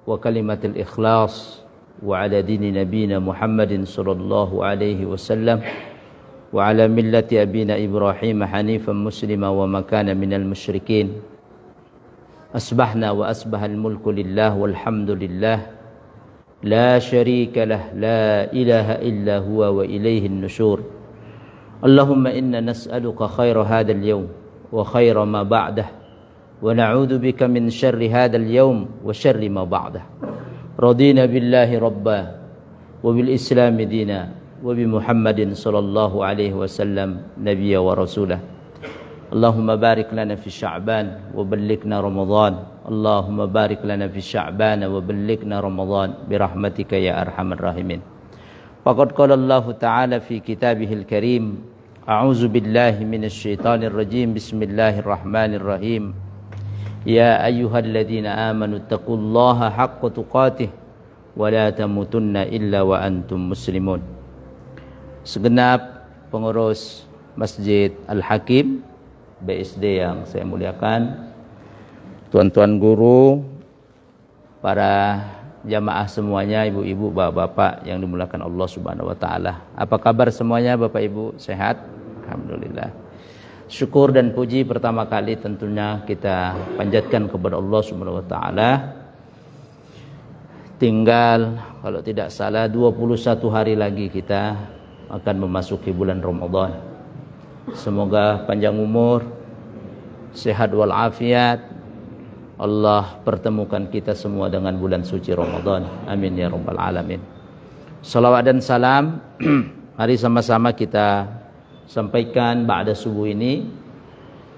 وكلمة الإخلاص وعلى دين نبينا محمد صلى الله عليه وسلم وعلى ملة أبينا إبراهيم حنيفا مسلما وما كان من المشركين. أصبحنا وأصبح الملك لله والحمد لله لا شريك له لا إله إلا هو وإليه النشور. اللهم إنا نسألك خير هذا اليوم وخير ما بعده ونعوذ بك من شر هذا اليوم وشر ما بعده. رضينا بالله ربا وبالإسلام دينا وبمحمد صلى الله عليه وسلم نبيا ورسولا. اللهم بارك لنا في شعبان وبلغنا رمضان. اللهم بارك لنا في شعبان وبلغنا رمضان برحمتك يا أرحم الراحمين. فقد قال الله تعالى في كتابه الكريم: أعوذ بالله من الشيطان الرجيم. بسم الله الرحمن الرحيم. يا أيها الذين آمنوا اتقوا الله حق تقاته ولا تموتن إلا وأنتم مسلمون. Segenap pengurus Masjid Al-Hakim BSD yang saya muliakan, tuan-tuan guru, para jamaah semuanya, ibu-ibu, bapak-bapak yang dimuliakan Allah Subhanahu wa taala. Apa kabar semuanya Bapak Ibu? Sehat? Alhamdulillah. Syukur dan puji pertama kali tentunya kita panjatkan kepada Allah Subhanahu wa taala. Tinggal kalau tidak salah 21 hari lagi kita akan memasuki bulan Ramadan. Semoga panjang umur, sehat walafiat, Allah pertemukan kita semua dengan bulan suci Ramadan. Amin ya rabbal alamin. Salawat dan salam mari sama-sama kita sampaikan ba'da subuh ini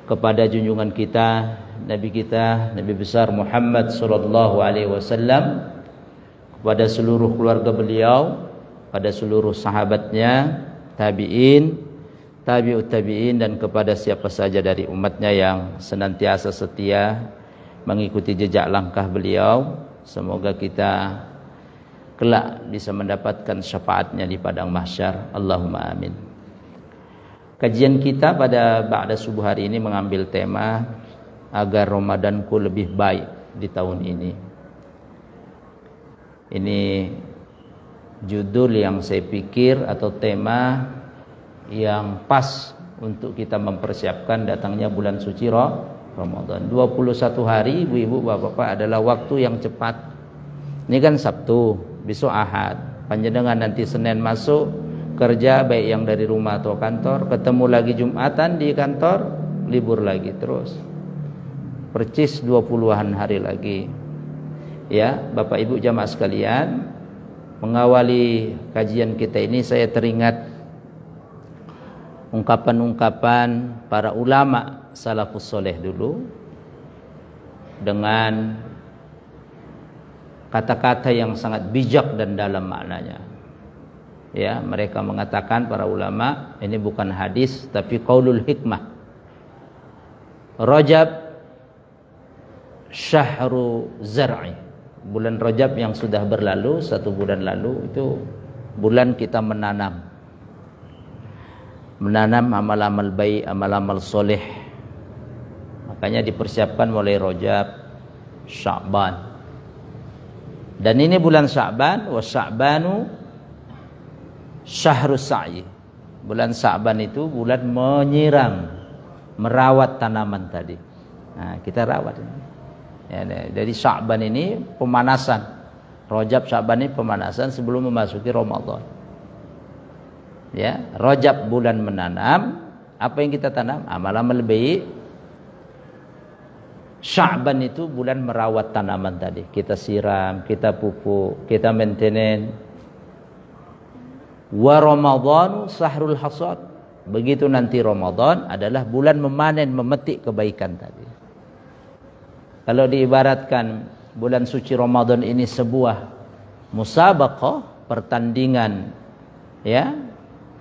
kepada junjungan kita, Nabi besar Muhammad sallallahu alaihi wasallam, kepada seluruh keluarga beliau, pada seluruh sahabatnya, tabi'in, tabi'ut tabi'in, dan kepada siapa saja dari umatnya yang senantiasa setia mengikuti jejak langkah beliau. Semoga kita kelak bisa mendapatkan syafaatnya di padang mahsyar. Allahumma amin. Kajian kita pada ba'da subuh hari ini mengambil tema agar Ramadanku lebih baik di tahun ini. Ini judul yang saya pikir atau tema yang pas untuk kita mempersiapkan datangnya bulan suci Ramadan. 21 hari ibu-ibu bapak-bapak adalah waktu yang cepat. Ini kan Sabtu, besok Ahad, panjenengan nanti Senin masuk kerja, baik yang dari rumah atau kantor, ketemu lagi Jumatan di kantor, libur lagi terus. Percis 20-an hari lagi. Ya, Bapak Ibu jamaah sekalian, mengawali kajian kita ini saya teringat ungkapan-ungkapan para ulama salafus soleh dulu dengan kata-kata yang sangat bijak dan dalam maknanya. Ya, mereka mengatakan para ulama, ini bukan hadis tapi qaulul hikmah. Rajab syahru zar'i. Bulan Rajab yang sudah berlalu, 1 bulan lalu, itu bulan kita menanam amal-amal baik, amal-amal soleh. Makanya dipersiapkan mulai Rajab, Sya'ban. Dan ini bulan Sya'ban, wa Sya'banu syahrus sa'i. Bulan Sya'ban itu bulan menyiram, merawat tanaman tadi. Nah, kita rawat ini. Ya, jadi Sya'ban ini pemanasan. Rajab, Sya'ban ini pemanasan sebelum memasuki Ramadan. Ya, Rajab bulan menanam. Apa yang kita tanam? Amal-amal baik. Sya'ban itu bulan merawat tanaman tadi. Kita siram, kita pupuk, kita maintenance. Wa Ramadhanu sahrul hasad. Begitu nanti Ramadan adalah bulan memanen, memetik kebaikan tadi. Kalau diibaratkan bulan suci Ramadan ini sebuah musabaqah, pertandingan, ya,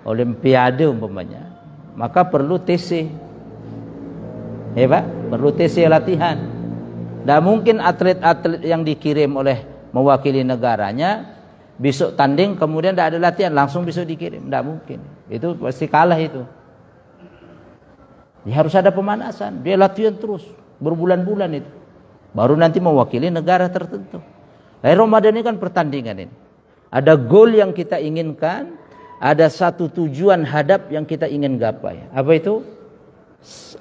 olimpiade umpamanya, maka perlu TC. Ya Pak, perlu TC latihan. Tidak mungkin atlet-atlet yang dikirim oleh mewakili negaranya besok tanding kemudian tidak ada latihan langsung besok dikirim. Tidak mungkin. Itu pasti kalah itu. Ya, harus ada pemanasan. Dia latihan terus berbulan-bulan itu. Baru nanti mewakili negara tertentu. Ramadan ini kan pertandingan ini. Ada goal yang kita inginkan, ada satu tujuan hadap yang kita ingin gapai. Apa itu?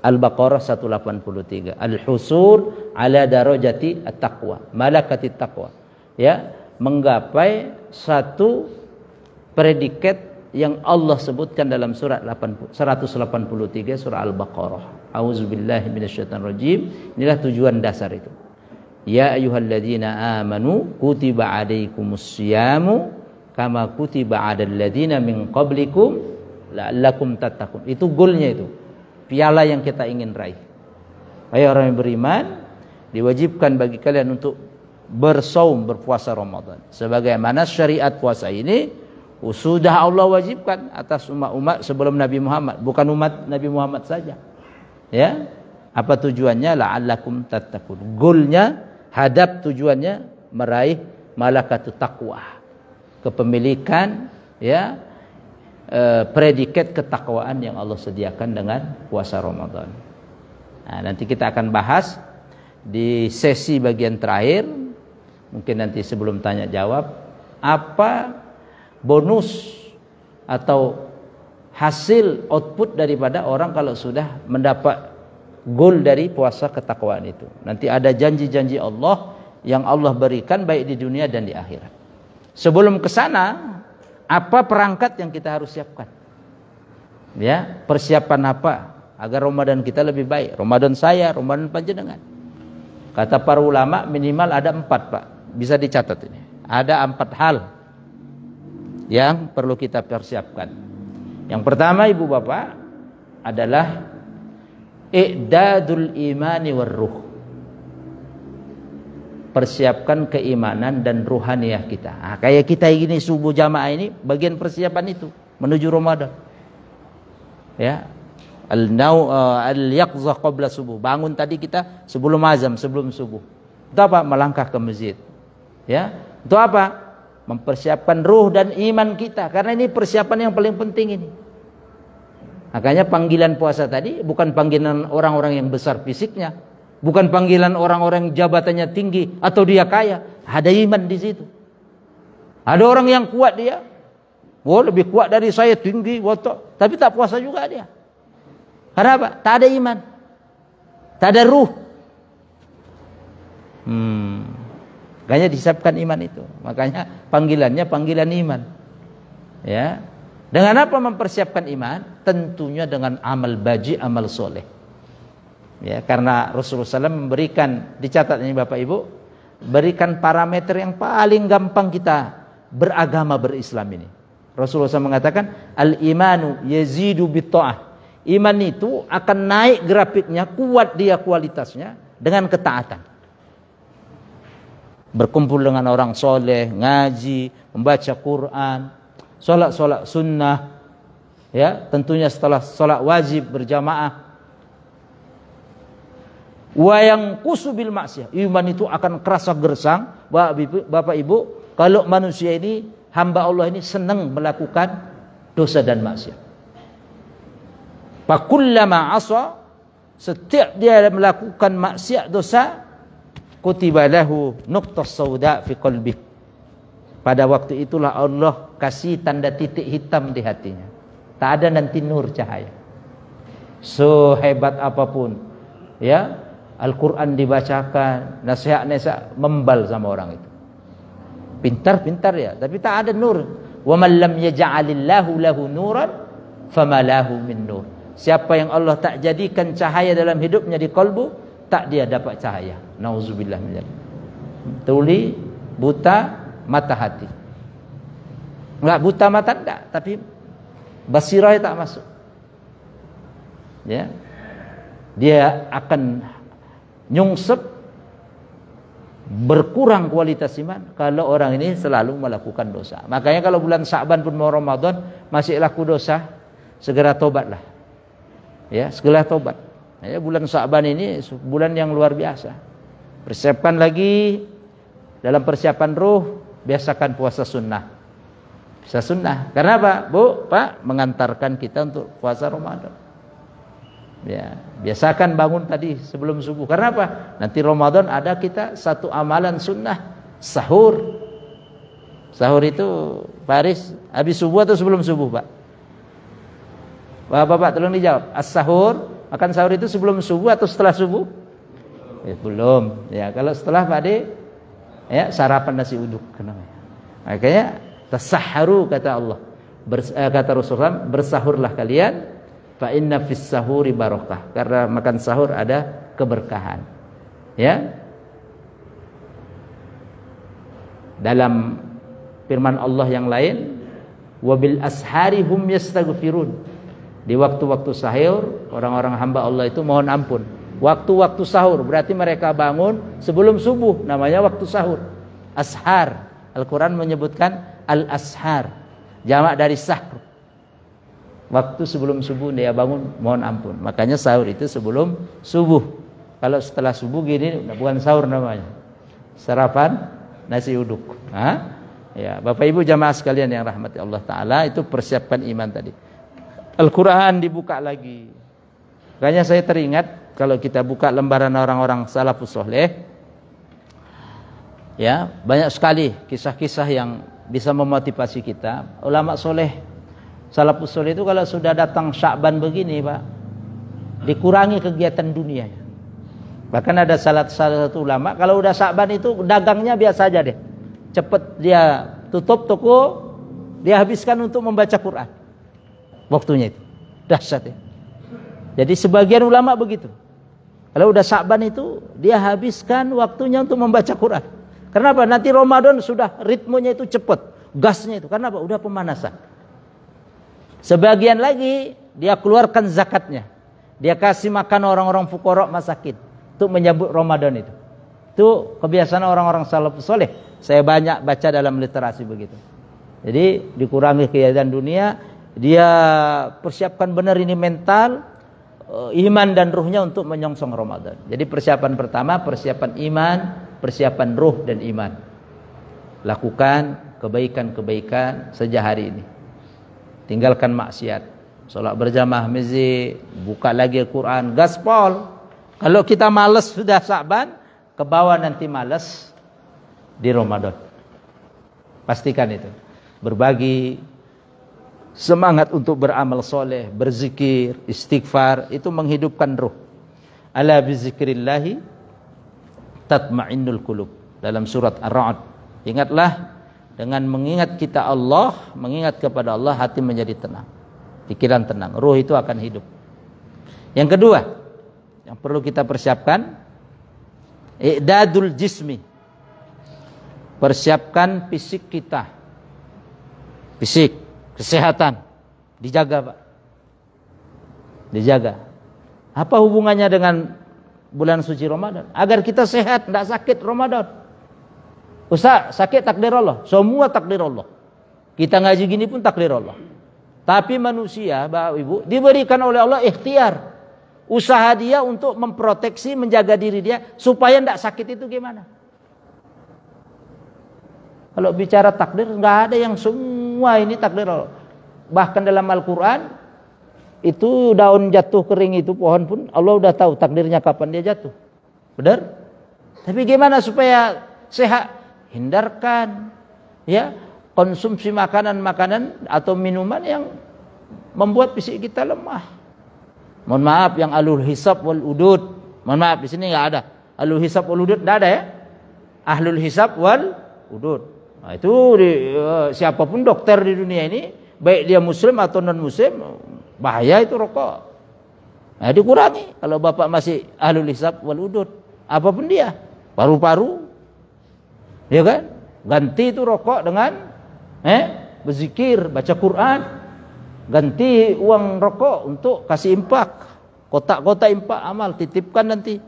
Al-Baqarah 183. Al-husul ala darajati at-taqwa, malakati taqwa. Ya, menggapai satu predikat yang Allah sebutkan dalam surat 183 surah Al-Baqarah. A'udzubillahi minasyaitonirrajim. Inilah tujuan dasar itu. Ya ayyuhalladzina amanu kutiba alaikumusyamu kama kutiba 'alal ladzina min qablikum la'allakum tattaqun. Itu goalnya itu. Piala yang kita ingin raih. Hai orang yang beriman, diwajibkan bagi kalian untuk bersaum, berpuasa Ramadan. Sebagaimana syariat puasa ini sudah Allah wajibkan atas umat-umat sebelum Nabi Muhammad, bukan umat Nabi Muhammad saja. Ya. Apa tujuannya? La'allakum tattaqun. Goalnya, hadap tujuannya meraih malakatut taqwa. Kepemilikan, ya, predikat ketakwaan yang Allah sediakan dengan puasa Ramadan. Nah, nanti kita akan bahas di sesi bagian terakhir, mungkin nanti sebelum tanya jawab, apa bonus atau hasil output daripada orang kalau sudah mendapat goal dari puasa ketakwaan itu. Nanti ada janji-janji Allah yang Allah berikan baik di dunia dan di akhirat. Sebelum ke sana, apa perangkat yang kita harus siapkan? Ya, persiapan apa agar Ramadan kita lebih baik? Ramadan saya, Ramadan panjenengan. Kata para ulama minimal ada 4, Pak. Bisa dicatat ini. Ada 4 hal yang perlu kita persiapkan. Yang pertama, Ibu Bapak, adalah i'dadul imani warruh. Persiapkan keimanan dan ruhaniyah kita. Nah, kayak kita ini subuh jamaah ini bagian persiapan itu menuju Ramadan. Ya. Al-yaqzah qabla subuh. Bangun tadi kita sebelum azan, sebelum subuh. Itu apa? Melangkah ke masjid. Ya. Itu apa? Mempersiapkan ruh dan iman kita, karena ini persiapan yang paling penting ini. Makanya panggilan puasa tadi bukan panggilan orang-orang yang besar fisiknya, bukan panggilan orang-orang yang jabatannya tinggi atau dia kaya. Ada iman di situ. Ada orang yang kuat dia, lebih kuat dari saya, tinggi, wotok, tapi tak puasa juga dia. Karena apa? Tak ada iman, tak ada ruh. Makanya disiapkan iman itu. Makanya panggilannya panggilan iman. Ya. Dengan apa mempersiapkan iman? Tentunya dengan amal baji, amal soleh. Ya, karena Rasulullah SAW memberikan, dicatat ini Bapak Ibu, berikan parameter yang paling gampang kita beragama, berislam ini. Rasulullah SAW mengatakan, al-imanu yazidu bitta'ah. Iman itu akan naik grafiknya, kuat dia kualitasnya dengan ketaatan. Berkumpul dengan orang soleh, ngaji, membaca Quran, sholat sunnah, ya, tentunya setelah sholat wajib berjamaah. Wa yang kusubil maksiyah, iman itu akan kerasa gersang. Bapak Ibu, kalau manusia ini, hamba Allah ini senang melakukan dosa dan maksiat. Fakullama asa, setiap dia melakukan maksiat dosa, kutiba lahu nuqtas sauda fi qalbi. Pada waktu itulah Allah kasih tanda titik hitam di hatinya. Tak ada nanti nur cahaya. Sehebat apapun, ya, Al-Quran dibacakan, nasihat-nasihat membal sama orang itu. Pintar-pintar ya, tapi tak ada nur. Wa man lam yaj'alillahu lahu nuran fama lahu min nur. Siapa yang Allah tak jadikan cahaya dalam hidupnya di kalbu, tak dia dapat cahaya. Nauzubillah min dzalik. Tuli, buta mata hati. Enggak buta mata enggak, tapi basirah tak masuk. Ya. Dia akan nyungsep, berkurang kualitas iman kalau orang ini selalu melakukan dosa. Makanya kalau bulan Sya'ban pun mau Ramadan masih laku dosa, segera tobatlah. Ya, segera tobat. Ya, bulan Sya'ban ini bulan yang luar biasa. Persiapkan lagi dalam persiapan ruh, biasakan puasa sunnah. Puasa sunnah. Karena apa? Bu, Pak, mengantarkan kita untuk puasa Ramadan. Ya, biasakan bangun tadi sebelum subuh. Karena apa? Nanti Ramadan ada kita satu amalan sunnah Sahur. Sahur itu Paris habis subuh atau sebelum subuh, Pak? Bapak tolong dijawab. As-sahur, makan sahur itu sebelum subuh atau setelah subuh? Ya, belum. Ya, kalau setelah Pak De, ya sarapan nasi uduk namanya. Makanya tasahharu kata Allah. Kata Rasulullah, bersahurlah kalian fa inna fis sahuri barakah. Karena makan sahur ada keberkahan. Ya. Dalam firman Allah yang lain, wabil ashari hum yastaghfirun. Di waktu-waktu sahur, orang-orang hamba Allah itu mohon ampun. Waktu-waktu sahur berarti mereka bangun sebelum subuh, namanya waktu sahur. Ashar. Al-Quran menyebutkan al-ashar, jamak dari sahur. Waktu sebelum subuh dia bangun mohon ampun. Makanya sahur itu sebelum subuh. Kalau setelah subuh gini bukan sahur namanya, sarapan nasi uduk. Ya, Bapak Ibu jamaah sekalian yang rahmati Allah Ta'ala, itu persiapkan iman tadi. Al-Quran dibuka lagi. Makanya saya teringat kalau kita buka lembaran orang-orang salafus soleh, ya banyak sekali kisah-kisah yang bisa memotivasi kita. Ulama soleh, salafus soleh itu kalau sudah datang Sya'ban begini, Pak, dikurangi kegiatan dunianya. Bahkan ada salah satu ulama, kalau udah Sya'ban itu dagangnya biasa aja deh. Cepet dia tutup toko, dia habiskan untuk membaca Quran. Waktunya itu dahsyat ya. Jadi sebagian ulama begitu. Kalau udah Sya'ban itu dia habiskan waktunya untuk membaca Quran. Kenapa? Nanti Ramadan sudah ritmenya itu cepat, gasnya itu. Karena apa? Udah pemanasan. Sebagian lagi dia keluarkan zakatnya. Dia kasih makan orang-orang fuqara masakin untuk menyambut Ramadan itu. Itu kebiasaan orang-orang salafus saleh. Saya banyak baca dalam literasi begitu. Jadi dikurangi kegiatan dunia, dia persiapkan benar ini mental, iman dan ruhnya untuk menyongsong Ramadan. Jadi persiapan pertama, persiapan iman, persiapan ruh dan iman. Lakukan kebaikan-kebaikan sejak hari ini. Tinggalkan maksiat. Salat berjamaah masjid, buka lagi Al-Quran, gaspol. Kalau kita malas sudah Sya'ban, ke bawah nanti malas di Ramadan. Pastikan itu. Berbagi, semangat untuk beramal soleh, berzikir, istighfar, itu menghidupkan ruh. Ala bizikrillahi tatma'innul qulub. Dalam surat Ar-Ra'd. Ingatlah, dengan mengingat kita Allah, mengingat kepada Allah, hati menjadi tenang. Pikiran tenang, ruh itu akan hidup. Yang kedua, yang perlu kita persiapkan, i'dadul jismi. Persiapkan fisik kita. Fisik, kesehatan dijaga, Pak. Dijaga. Apa hubungannya dengan bulan suci Ramadan? Agar kita sehat, tidak sakit Ramadan. Ustaz, sakit takdir Allah. Semua takdir Allah. Kita ngaji gini pun takdir Allah. Tapi manusia, Bapak Ibu, diberikan oleh Allah ikhtiar. Usaha dia untuk memproteksi, menjaga diri dia supaya tidak sakit itu gimana? Kalau bicara takdir, nggak ada yang semua ini takdir Allah. Bahkan dalam Al-Quran, itu daun jatuh kering itu, pohon pun Allah udah tahu takdirnya kapan dia jatuh. Benar? Tapi gimana supaya sehat? Hindarkan ya konsumsi makanan-makanan atau minuman yang membuat fisik kita lemah. Mohon maaf, yang alul hisab wal udud. Mohon maaf, di sini nggak ada. Alul hisab wal udud nggak ada ya. Ahlul hisab wal udud. Nah, itu siapapun dokter di dunia ini, baik dia muslim atau non muslim, bahaya itu rokok. Nah, dikurangi. Kalau bapak masih ahlul hisab wal udud, apapun dia, paru-paru, ya kan? Ganti itu rokok dengan berzikir, baca Quran. Ganti uang rokok untuk kasih impak, kotak-kotak impak amal, titipkan nanti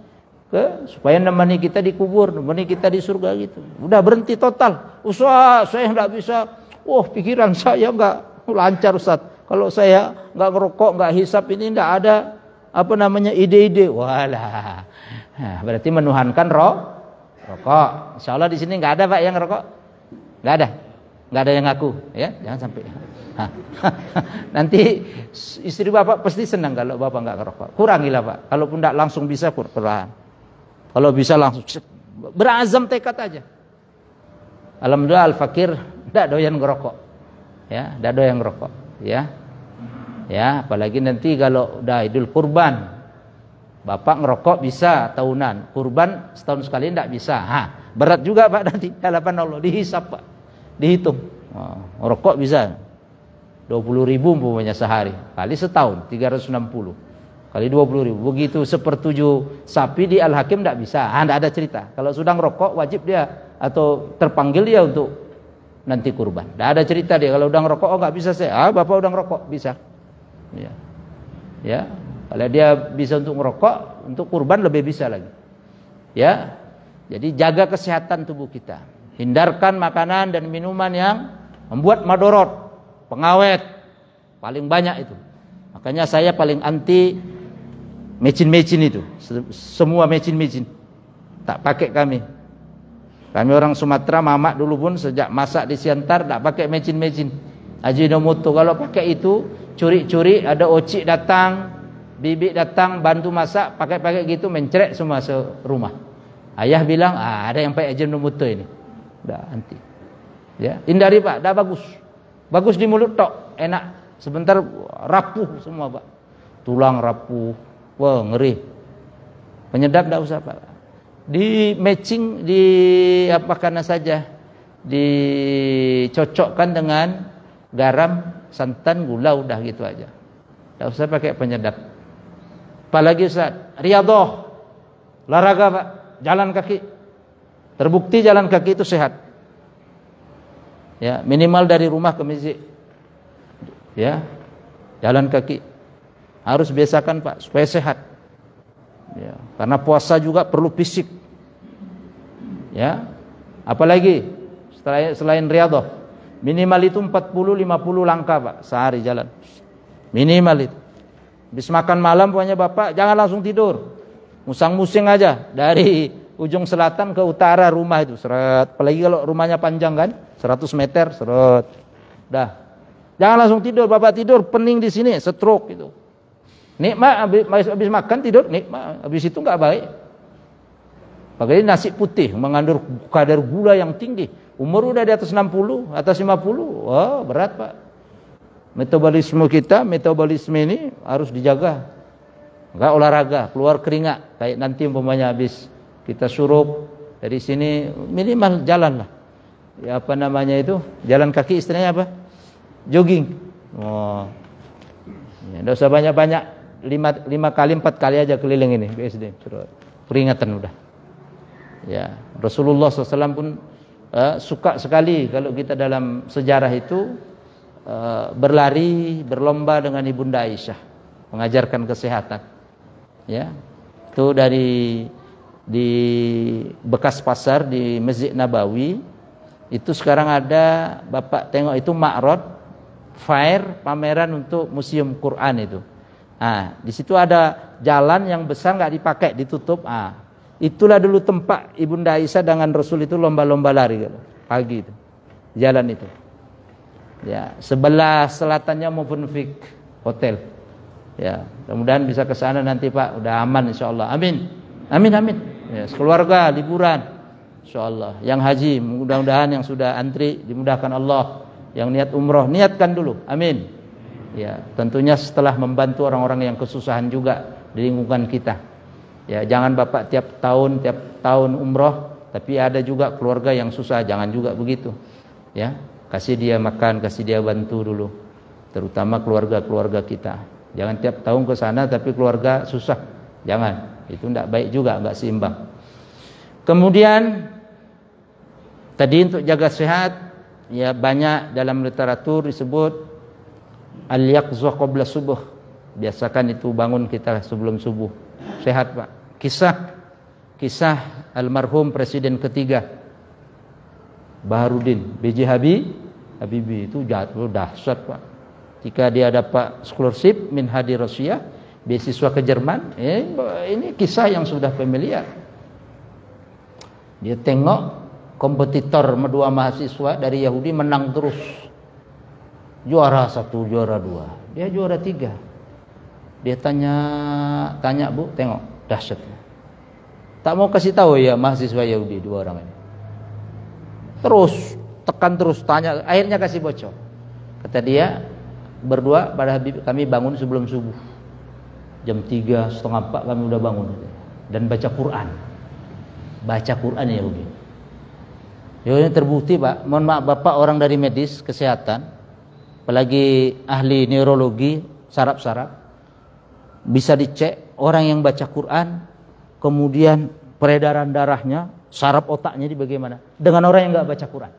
supaya nemani kita di kubur, nemani kita di surga gitu. Udah berhenti total. Ustaz, saya enggak bisa. Pikiran saya enggak lancar, Ustaz. Kalau saya enggak ngerokok, enggak hisap, ini enggak ada ide-ide. Walah. Nah, berarti menuhankan rokok. Insyaallah di sini enggak ada, Pak, yang ngerokok. Enggak ada. Enggak ada yang ngaku, ya. Jangan sampai. Nanti istri bapak pasti senang kalau bapak enggak ngerokok. Kurangilah, Pak. Kalaupun enggak langsung bisa, kurang. Kalau bisa langsung berazam tekad aja. Alhamdulillah al-fakir ndak doyan ngerokok. Ya, ndak doyan ngerokok, ya. Ya, apalagi nanti kalau udah Idul Kurban. Bapak ngerokok bisa tahunan, kurban setahun sekali ndak bisa. Berat juga Pak nanti hadapan Allah, dihisap Pak. Dihitung. Ngerokok bisa 20.000 umpamanya sehari, kali setahun 360. Kali 20.000. Begitu sepertujuh sapi di Al-Hakim ndak bisa. Ndak ada cerita. Kalau sudah ngerokok wajib dia atau terpanggil dia untuk nanti kurban. Ndak ada cerita dia kalau udah ngerokok, oh nggak bisa saya. Bapak udah ngerokok bisa. Ya. Ya. Kalau dia bisa untuk ngerokok, untuk kurban lebih bisa lagi. Ya. Jadi jaga kesehatan tubuh kita. Hindarkan makanan dan minuman yang membuat madorot, pengawet. Paling banyak itu. Makanya saya paling anti mecin-mecin itu. Semua mecin-mecin. Tak pakai kami. Kami orang Sumatera, mamak dulu pun sejak masak di Siantar tak pakai mecin-mecin. Ajinomoto kalau pakai itu curi-curi, ada ocik datang, bibi datang bantu masak, pakai-pakai gitu mencerek semua serumah. Ayah bilang, ada yang pakai ajinomoto ini. Dah anti. Ya, hindari Pak, dah bagus. Bagus di mulut tok, enak. Sebentar rapuh semua Pak. Tulang rapuh. Wah, ngeri. Penyedap enggak usah Pak. Di matching di apa karena saja dicocokkan dengan garam, santan, gula udah gitu aja. Enggak usah pakai penyedap. Apalagi Ustaz, riyadhah. Olahraga Pak, jalan kaki. Terbukti jalan kaki itu sehat. Ya, minimal dari rumah ke masjid. Ya. Jalan kaki. Harus biasakan Pak supaya sehat. Ya, karena puasa juga perlu fisik. Ya. Apalagi selain riyadhah, minimal itu 40-50 langkah Pak sehari jalan. Minimal itu. Habis makan malam pokoknya Bapak jangan langsung tidur. Musang-musing aja dari ujung selatan ke utara rumah itu. Seret. Apalagi kalau rumahnya panjang kan, 100 meter, seret. Dah. Jangan langsung tidur, Bapak tidur pening di sini, stroke itu. Nikmat habis makan tidur, nikmat. Habis itu enggak baik. Pakai nasi putih mengandung kadar gula yang tinggi. Umur udah di atas 60, atas 50. Wah, berat, Pak. Metabolisme ini harus dijaga. Enggak olahraga, keluar keringat. Kayak nanti umpamanya habis kita surup dari sini minimal jalan lah. Ya apa namanya itu? Jalan kaki istilahnya apa? Jogging. Oh. Ya, enggak usah banyak-banyak. 5 kali 4 kali aja keliling ini BSD. Peringatan udah. Ya, Rasulullah SAW pun suka sekali kalau kita dalam sejarah itu berlomba dengan Ibunda Aisyah, mengajarkan kesehatan. Ya, itu di bekas pasar di Masjid Nabawi itu sekarang ada Bapak tengok itu Ma'rad fair pameran untuk museum Quran itu. Di situ ada jalan yang besar nggak dipakai, ditutup. Itulah dulu tempat Ibunda Aisyah dengan Rasul itu lomba-lomba lari pagi itu. Jalan itu. Ya, sebelah selatannya Mufunfik hotel. Ya, mudah-mudahan bisa ke sana nanti Pak, udah aman insyaallah. Amin. Amin amin. Ya, sekeluarga liburan insyaallah. Yang haji mudah-mudahan yang sudah antri dimudahkan Allah. Yang niat umroh niatkan dulu. Amin. Ya, tentunya setelah membantu orang-orang yang kesusahan juga di lingkungan kita. Ya, jangan Bapak tiap tahun umroh, tapi ada juga keluarga yang susah, jangan juga begitu. Ya, kasih dia makan, kasih dia bantu dulu. Terutama keluarga-keluarga kita. Jangan tiap tahun ke sana tapi keluarga susah. Jangan. Itu enggak baik juga, enggak seimbang. Kemudian tadi untuk jaga sehat, ya banyak dalam literatur disebut al-yaqzah qabla subuh. Biasakan itu bangun kita sebelum subuh. Sehat Pak. Kisah almarhum presiden ketiga Baharudin B.J. Habibie itu dahsyat Pak. Ketika dia dapat scholarship Minhadi Rusia, beasiswa ke Jerman, ini kisah yang sudah familiar. Dia tengok kompetitor dua mahasiswa dari Yahudi menang terus. Juara 1, juara 2. Dia juara 3. Dia tanya Bu, tengok dahsyat. Tak mau kasih tahu ya mahasiswa Yahudi 2 orang ini. Terus tekan terus, tanya, akhirnya kasih bocor. Kata dia, berdua pada Habib, kami bangun sebelum subuh. Jam 3, setengah 4 kami udah bangun. Dan baca Quran. Baca Quran ya Rubi. Ya ini terbukti Pak. Mohon maaf Bapak orang dari medis, kesehatan. Apalagi ahli neurologi, saraf-saraf. Bisa dicek orang yang baca Quran. Kemudian peredaran darahnya, saraf otaknya di bagaimana. Dengan orang yang nggak baca Quran.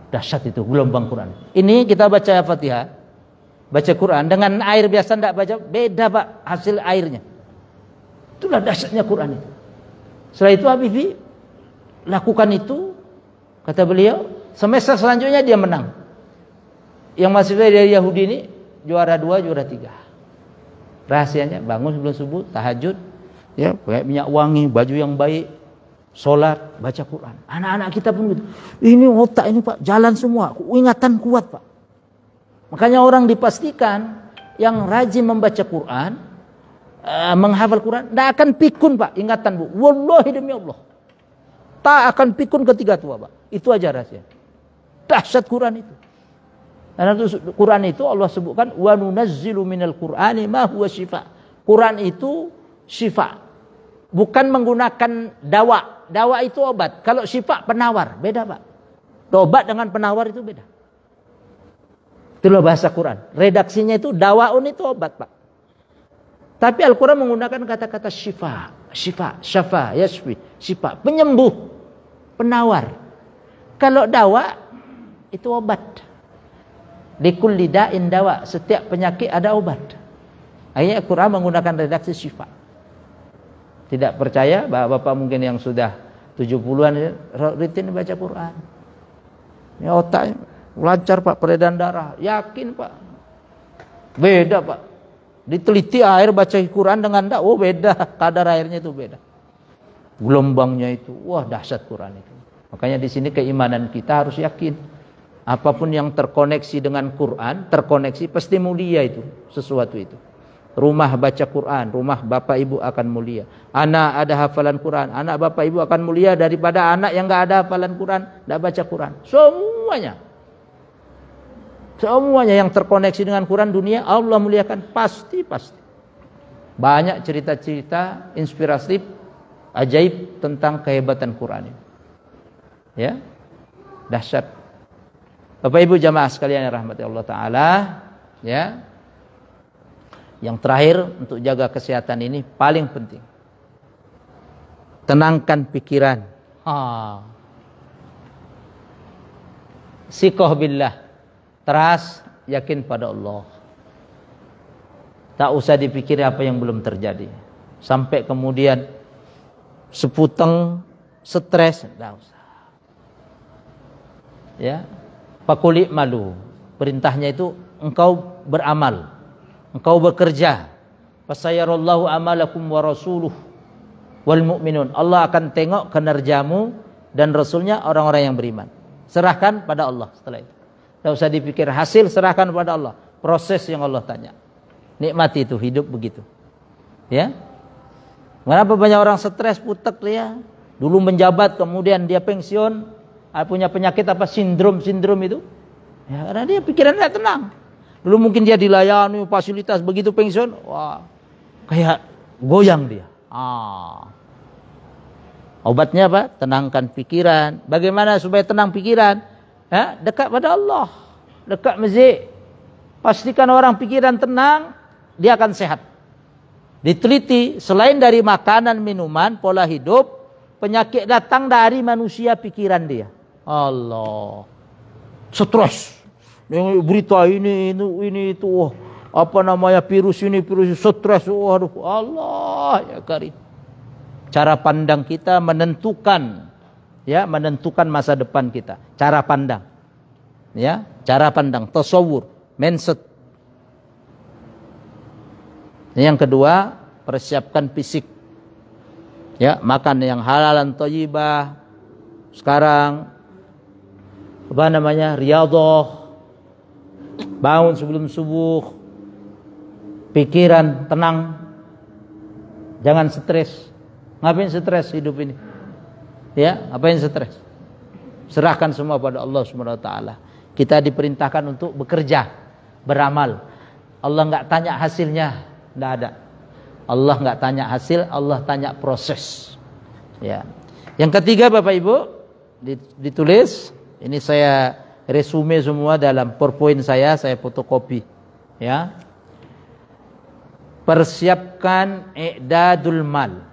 Dahsyat itu gelombang Quran. Ini kita baca Fatihah, baca Quran dengan air biasa tidak baca, beda Pak hasil airnya. Itulah dahsyatnya Quran itu. Setelah itu Habibie lakukan itu, kata beliau, semester selanjutnya dia menang. Yang masih dari Yahudi ini juara 2, juara 3. Rahasianya bangun sebelum subuh, tahajud, ya pakai minyak wangi, baju yang baik, sholat, baca Quran. Anak-anak kita pun gitu. Ini otak ini Pak, jalan semua. Ingatan kuat Pak. Makanya orang dipastikan yang rajin membaca Quran, menghafal Quran, tidak akan pikun Pak. Ingatan Bu. Wallahi demi Allah. Tak akan pikun ketika tua Pak. Itu aja rahasia. Dahsyat Quran itu. Karena Quran itu Allah sebutkan, wa nunazzilu minal Qur'ani ma huwa syifa. Quran itu syifa. Bukan menggunakan dawa. Dawa itu obat. Kalau syifa penawar, beda Pak. Obat dengan penawar itu beda. Itulah bahasa Quran. Redaksinya itu dawaun itu obat Pak. Tapi Al-Quran menggunakan kata-kata syifa. Syifa, syafa, yasfi. Syifa, penyembuh. Penawar. Kalau dawa itu obat. Likulli da'in dawa. Setiap penyakit ada obat. Akhirnya Al-Quran menggunakan redaksi syifa. Tidak percaya, bapak mungkin yang sudah 70-an rutin baca Quran. Ini otaknya lancar Pak, peredaran darah. Yakin Pak. Beda Pak. Diteliti air baca Quran dengan enggak, oh beda. Kadar airnya itu beda. Gelombangnya itu, wah dahsyat Quran itu. Makanya di sini keimanan kita harus yakin. Apapun yang terkoneksi dengan Quran, terkoneksi pasti mulia itu, sesuatu itu. Rumah baca Quran, rumah bapak ibu akan mulia. Anak ada hafalan Quran, anak bapak ibu akan mulia daripada anak yang enggak ada hafalan Quran, enggak baca Quran. Semuanya. Semuanya yang terkoneksi dengan Quran dunia Allah muliakan pasti. Banyak cerita-cerita inspiratif, ajaib tentang kehebatan Quran ini. Ya. Dahsyat. Bapak Ibu jamaah sekalian yang rahmati Allah taala, ya. Yang terakhir untuk jaga kesehatan ini paling penting. Tenangkan pikiran. Siqah billah. Teras yakin pada Allah. Tak usah dipikir apa yang belum terjadi. Sampai kemudian seputeng, stres, tak usah. Ya. Fakuli malu. Perintahnya itu engkau beramal. Engkau bekerja. Fasayarallahu amalakum wa rasuluh wal mu'minun. Allah akan tengok kinerjamu dan Rasulnya orang-orang yang beriman. Serahkan pada Allah setelah itu. Tidak usah dipikir hasil, serahkan pada Allah. Proses yang Allah tanya. Nikmati itu, hidup begitu. Ya. Kenapa banyak orang stres, putek dia? Dulu menjabat, kemudian dia pensiun, punya penyakit apa, sindrom itu. Ya, karena dia pikirannya tenang. Dulu mungkin dia dilayani fasilitas, begitu pensiun, wah, kayak goyang dia. Obatnya apa? Tenangkan pikiran. Bagaimana supaya tenang pikiran? Ya, dekat pada Allah, dekat masjid. Pastikan orang pikiran tenang, dia akan sehat. Diteliti, selain dari makanan, minuman, pola hidup, penyakit datang dari manusia pikiran dia. Allah, stres. Berita ini itu, oh, apa namanya virus ini, stres. Aduh, Allah ya karim. Cara pandang kita menentukan, ya, menentukan masa depan kita. Cara pandang, ya, cara pandang, tasawur, mindset. Yang kedua, persiapkan fisik. Ya, makan yang halalan thayyibah. Sekarang apa namanya? Riyadhah. Bangun sebelum subuh. Pikiran tenang. Jangan stres. Ngapain stres hidup ini? Ya, ngapain stres? Serahkan semua pada Allah Subhanahu wa taala. Kita diperintahkan untuk bekerja, beramal. Allah enggak tanya hasilnya, enggak ada. Allah enggak tanya hasil, Allah tanya proses. Ya. Yang ketiga Bapak Ibu, ditulis, ini saya resume semua dalam PowerPoint saya fotokopi. Ya. Persiapkan i'dadul mal.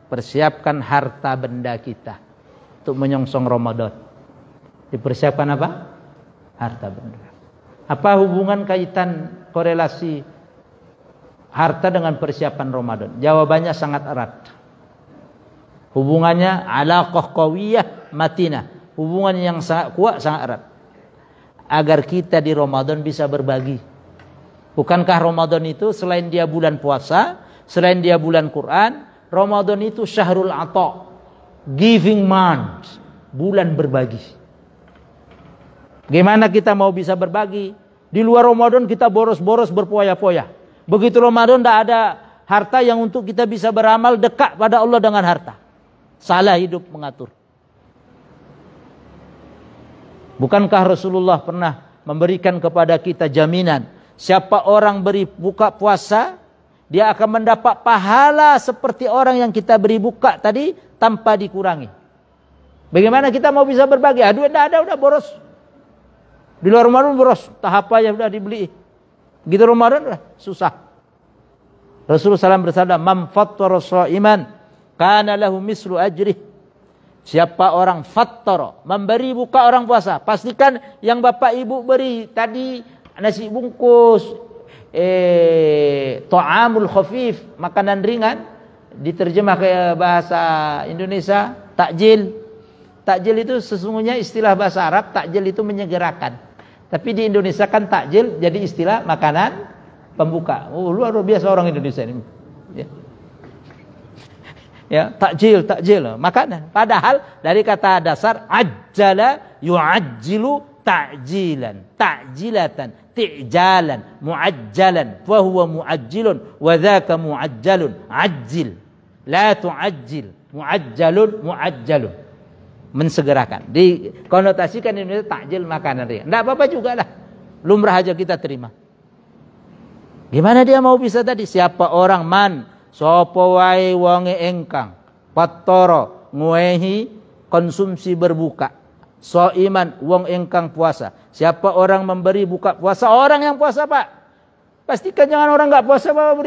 Persiapkan harta benda kita untuk menyongsong Ramadan. Dipersiapkan apa? Harta benda. Apa hubungan kaitan korelasi harta dengan persiapan Ramadan? Jawabannya sangat erat. Hubungannya alaqah qawiyah matinah. Hubungan yang sangat kuat, sangat erat. Agar kita di Ramadan bisa berbagi. Bukankah Ramadan itu selain dia bulan puasa, selain dia bulan Quran, Ramadan itu syahrul ata, giving month, bulan berbagi. Gimana kita mau bisa berbagi? Di luar Ramadan kita boros-boros berpoya-poya. Begitu Ramadan tidak ada harta yang untuk kita bisa beramal dekat pada Allah dengan harta. Salah hidup mengatur. Bukankah Rasulullah pernah memberikan kepada kita jaminan? Siapa orang beri buka puasa, dia akan mendapat pahala seperti orang yang kita beri buka tadi tanpa dikurangi. Bagaimana kita mau bisa berbagi? Aduh, tidak ada, udah boros. Di luar Ramadan boros, tahap aja udah dibeli. Gitu Ramadan udah susah. Rasulullah SAW bersabda, "Man fattara sha'iman kana lahu mislu ajrih." Siapa orang fattara, memberi buka orang puasa, pastikan yang Bapak Ibu beri tadi nasi bungkus, ta'amul khafif, makanan ringan, diterjemah ke bahasa Indonesia takjil. Takjil itu sesungguhnya istilah bahasa Arab, takjil itu menyegerakan. Tapi di Indonesia kan takjil jadi istilah makanan pembuka. Oh, luar biasa orang Indonesia ini. Ya. Ya, takjil, makanan. Padahal dari kata dasar ajjala yu'ajjilu ta'jilan, ta'jilatan, ti'jalan, mu'ajjalan, wa huwa mu'ajjilun, wa dhaka mu'ajjalun, ajjil, la tu'ajjil, mu'ajjalun, mu'ajjalun. Mensegerakan. Dikonotasikan di Indonesia takjil makanan ringan. Enggak apa-apa juga lah. Lumrah aja kita terima. Gimana dia mau bisa tadi? Siapa orang man sapa wae wonge engkang pattara nguehi konsumsi berbuka. Soiman wong engkang puasa. Siapa orang memberi buka puasa? Orang yang puasa Pak. Pastikan jangan orang enggak puasa Pak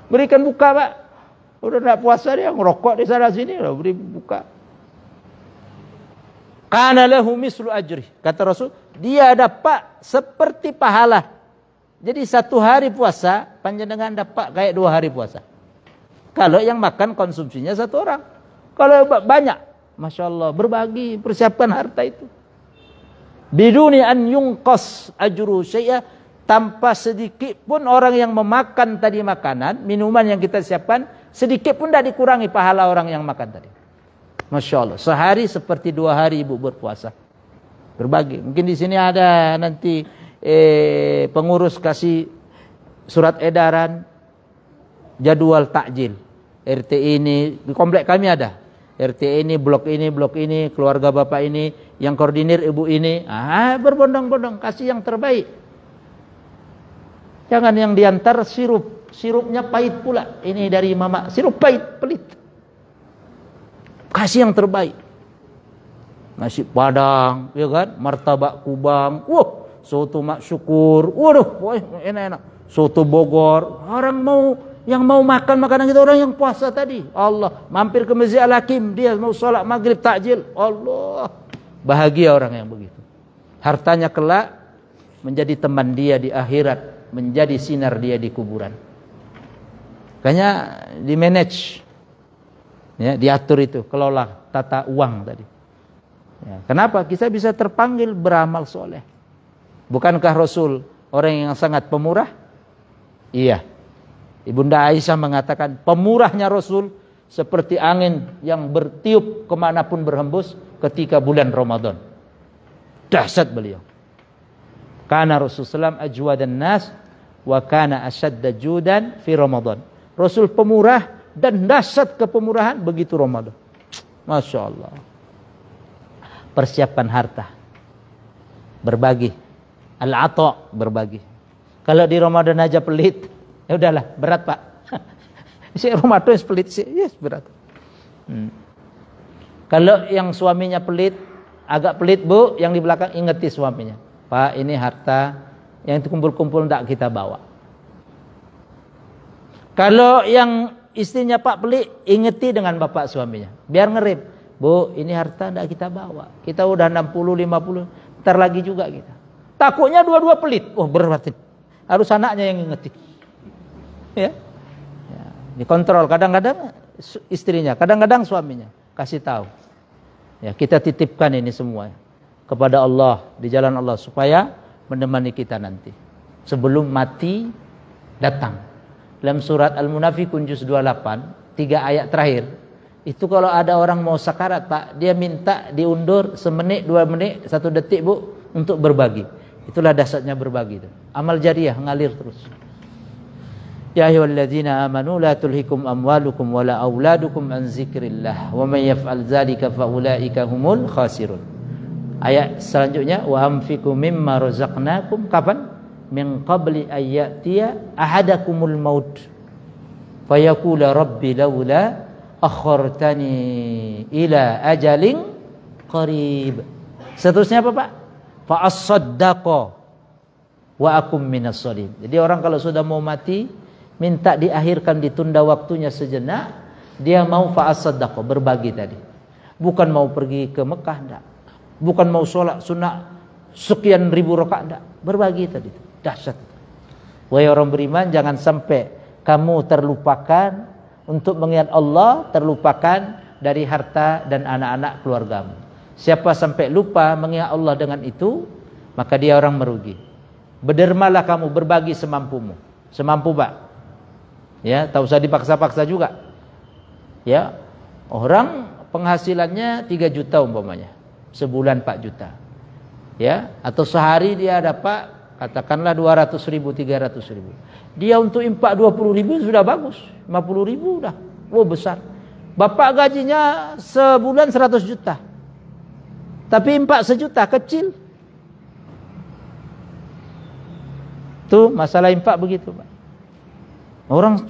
berikan buka Pak. Udah enggak puasa dia ngerokok di sana sini loh, beri buka. Kana lahu mislu ajri. Kata Rasul, dia dapat seperti pahala. Jadi satu hari puasa panjenengan dapat kayak 2 hari puasa. Kalau yang makan konsumsinya satu orang. Kalau banyak, Masya Allah, berbagi, persiapkan harta itu. Biduni an yungqas ajru syai'a, tanpa sedikit pun orang yang memakan tadi makanan, minuman yang kita siapkan, sedikit pun tidak dikurangi pahala orang yang makan tadi. Masya Allah, sehari seperti 2 hari ibu berpuasa. Berbagi. Mungkin di sini ada nanti pengurus kasih surat edaran jadwal takjil. RT ini, di komplek kami ada. RT ini, blok ini, keluarga bapak ini, yang koordinir ibu ini, berbondong-bondong, kasih yang terbaik. Jangan yang diantar sirupnya pahit pula. Ini dari mama, sirup pahit, pelit. Kasih yang terbaik. Nasi padang, ya kan, martabak kubang, soto mak syukur, waduh, enak-enak. Soto Bogor, yang mau makan makanan kita orang yang puasa tadi. Allah, mampir ke Masjid Al-Hakim, dia mau sholat maghrib takjil. Allah, bahagia orang yang begitu. Hartanya kelak menjadi teman dia di akhirat, menjadi sinar dia di kuburan. Makanya di manage, ya, diatur itu, kelola tata uang tadi. Ya, kenapa? Kita bisa terpanggil beramal soleh. Bukankah Rasul orang yang sangat pemurah? Iya. Ibunda Aisyah mengatakan pemurahnya Rasul seperti angin yang bertiup kemanapun berhembus ketika bulan Ramadan. Dahsyat beliau. Kana Rasulullah ajwadan nas wa kana ashadda judan fi Ramadan. Rasul pemurah dan dahsyat kepemurahan begitu Ramadan. Masya Allah. persiapkan harta. Berbagi. Al-ata, berbagi. Kalau di Ramadan aja pelit, ya udahlah, berat Pak. Si Ramadan pelit sih, yes, berat. Kalau yang suaminya pelit, agak pelit Bu, yang di belakang ingeti suaminya. Pak, ini harta yang dikumpul-kumpul tidak kita bawa. Kalau yang istrinya Pak pelit, ingeti dengan bapak suaminya. Biar ngerib. Bu, ini harta tidak kita bawa. Kita udah 60, 50, ntar lagi juga kita. Takutnya dua-dua pelit. Oh, berat. Harus anaknya yang ingeti. Ya. Dikontrol. Kadang-kadang istrinya, kadang-kadang suaminya. Kasih tahu. Ya, kita titipkan ini semua kepada Allah, di jalan Allah, supaya menemani kita nanti sebelum mati datang. Dalam surat Al-Munafiqun juz 28, 3 ayat terakhir, itu kalau ada orang mau sakarat Pak, dia minta diundur semenit, 2 menit, 1 detik Bu, untuk berbagi. Itulah dasarnya berbagi itu. Amal jariah ngalir terus. Ya ayyuhalladzina amanu la tulhikum amwalukum wala auladukum an zikrillah wa may yaf'al dzalika fa ulaika humul khasirun. Ayat selanjutnya, wa anfiqu mimma razaqnakum, kapan? Min qabli ayyatiya ahadakumul maut fayaqula rabbi laula akhartani ila ajalin qarib. Seterusnya apa Pak? Fa as-saddaqa wa akum minas shalihin. Jadi orang kalau sudah mau mati, minta diakhirkan, ditunda waktunya sejenak, dia mau fa as-saddaqa, berbagi tadi. Bukan mau pergi ke Mekah, enggak. Bukan mau sholat sunnah sekian ribu rakaat, enggak. Berbagi tadi. Dahsyat. Wahai orang beriman, jangan sampai kamu terlupakan untuk mengingat Allah, terlupakan dari harta dan anak-anak keluargamu. Siapa sampai lupa mengingat Allah dengan itu, maka dia orang merugi. Berdermalah kamu, berbagi semampumu. Semampu Pak. Ya, tak usah dipaksa-paksa juga. Ya. Orang penghasilannya 3 juta umpamanya. Sebulan 4 juta. Ya, atau sehari dia dapat katakanlah 200.000, 300.000. Dia untuk impak 20.000 sudah bagus. 50.000 udah. Oh, besar. Bapak gajinya sebulan 100 juta. Tapi impak 1 juta kecil. Tuh masalah impak begitu Pak. Orang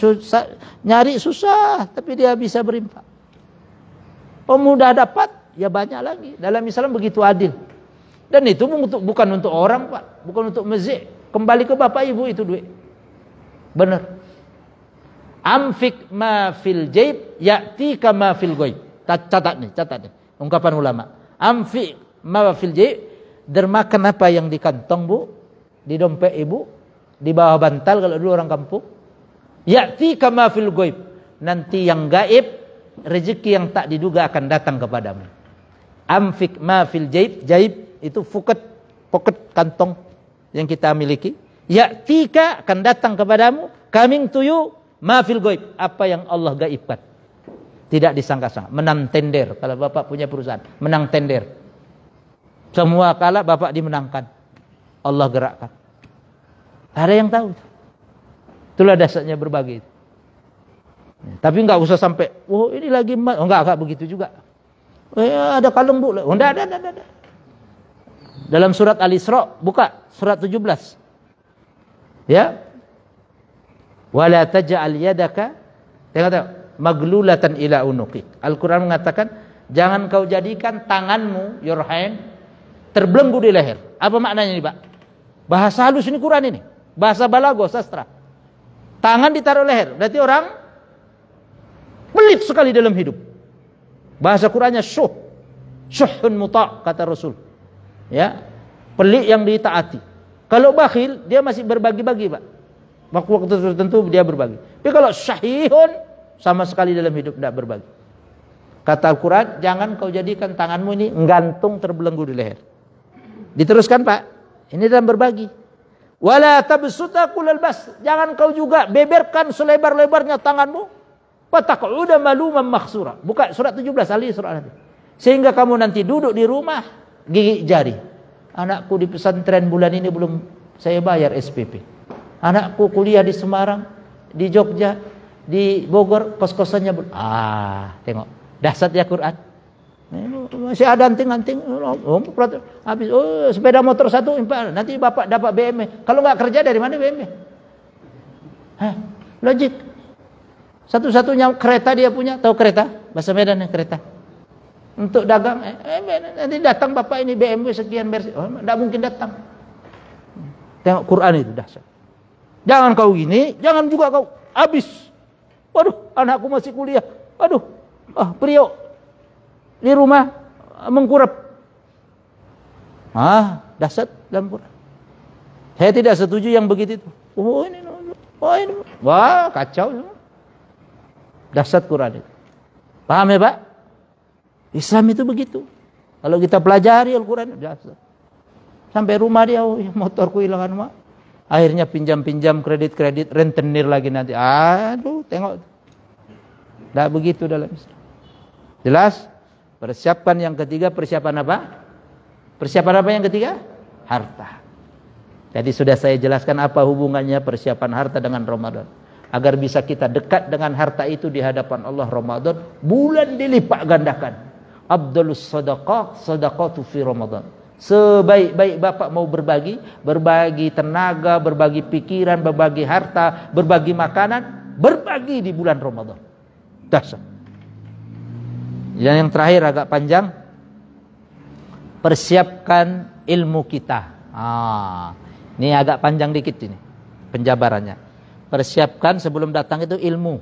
nyari susah, tapi dia bisa berimpak. Oh, mudah dapat, ya banyak lagi. Dalam Islam begitu adil. Dan itu bukan untuk orang Pak, bukan untuk masjid. Kembali ke bapak ibu itu duit. Benar. Amfik ma fil jaib ya'tika ma fil ghaib. Catat nih. Ungkapan ulama. Amfik ma fil jaib, dermakan apa yang di kantong Bu, di dompet ibu, di bawah bantal kalau dulu orang kampung. Ya'tika ma fil ghaib. Nanti yang gaib, rezeki yang tak diduga akan datang kepadamu. Amfik ma fil jaib itu pocket kantong yang kita miliki. Ya'tika akan datang kepadamu, coming to you, ma fil ghaib, apa yang Allah gaibkan. Tidak disangka-sangka. Menang tender, kalau Bapak punya perusahaan, menang tender. Semua kalah, Bapak dimenangkan. Allah gerakkan. Ada yang tahu. Itulah dasarnya berbagi. Tapi enggak usah sampai, oh ini lagi emas. Oh, enggak begitu juga. Ada kalung Bu. Oh, enggak ada. Dalam surat Al-Isra, buka surat 17. Ya. Wala taj'al yadaka, tengok maglulatan ila unuqik. Al-Qur'an mengatakan, jangan kau jadikan tanganmu, your hand, terbelenggu di leher. Apa maknanya ini, Pak? Bahasa halus ini Quran ini. Bahasa balago, sastra. Tangan ditaruh leher. Berarti orang pelit sekali dalam hidup. Bahasa Qur'annya syuhun muta', kata Rasul. Ya, pelit yang ditaati. Kalau bakhil, dia masih berbagi-bagi, Pak. Waktu tertentu dia berbagi. Tapi kalau syahihun, sama sekali dalam hidup tidak berbagi. Kata Al-Quran, jangan kau jadikan tanganmu ini nggantung terbelenggu di leher. Diteruskan Pak, ini dalam berbagi. Wala tabsuta kullal bas, jangan kau juga beberkan selebar-lebarnya tanganmu. Fataq'uda maluman makhsura. Buka surat 17 Al-Isra nanti. Sehingga kamu nanti duduk di rumah gigit jari. Anakku di pesantren bulan ini belum saya bayar SPP. Anakku kuliah di Semarang, di Jogja, di Bogor, kos-kosannya tengok. Dahsyat ya Quran. Masih ada anting-anting. Habis, sepeda motor satu, nanti bapak dapat BMW. Kalau nggak kerja dari mana BMW? Logik. Satu-satunya kereta dia punya, tahu kereta? Bahasa Medan kereta. Untuk dagang, nanti datang bapak ini BMW sekian versi. Nggak mungkin datang. Tengok Quran itu dahsyat. Jangan kau gini, jangan juga kau habis. Waduh, anakku masih kuliah. Waduh, Priok di rumah mengkurap. Dahsyat dalam Quran. Saya tidak setuju yang begitu itu. Ini. Wah, kacau semua. Dahsyat Quran itu. Paham ya, Pak? Islam itu begitu. Kalau kita pelajari Al-Quran, dahsyat. Sampai rumah dia, motorku hilangan, Mak. Akhirnya pinjam-pinjam kredit-kredit, rentenir lagi nanti. Aduh, tengok. Tidak begitu dalam Islam. Jelas? Persiapan yang ketiga, persiapan apa? Persiapan apa yang ketiga? Harta. Jadi sudah saya jelaskan apa hubungannya persiapan harta dengan Ramadan. Agar bisa kita dekat dengan harta itu di hadapan Allah Ramadan. Bulan dilipat gandakan. Abdulus sadaqah, sadaqatu fi Ramadan. Sebaik-baik bapak mau berbagi tenaga, berbagi pikiran, berbagi harta, berbagi makanan, berbagi di bulan Ramadan. Dahsyat. Yang terakhir agak panjang, persiapkan ilmu kita. Ini agak panjang dikit ini penjabarannya. Persiapkan sebelum datang itu ilmu.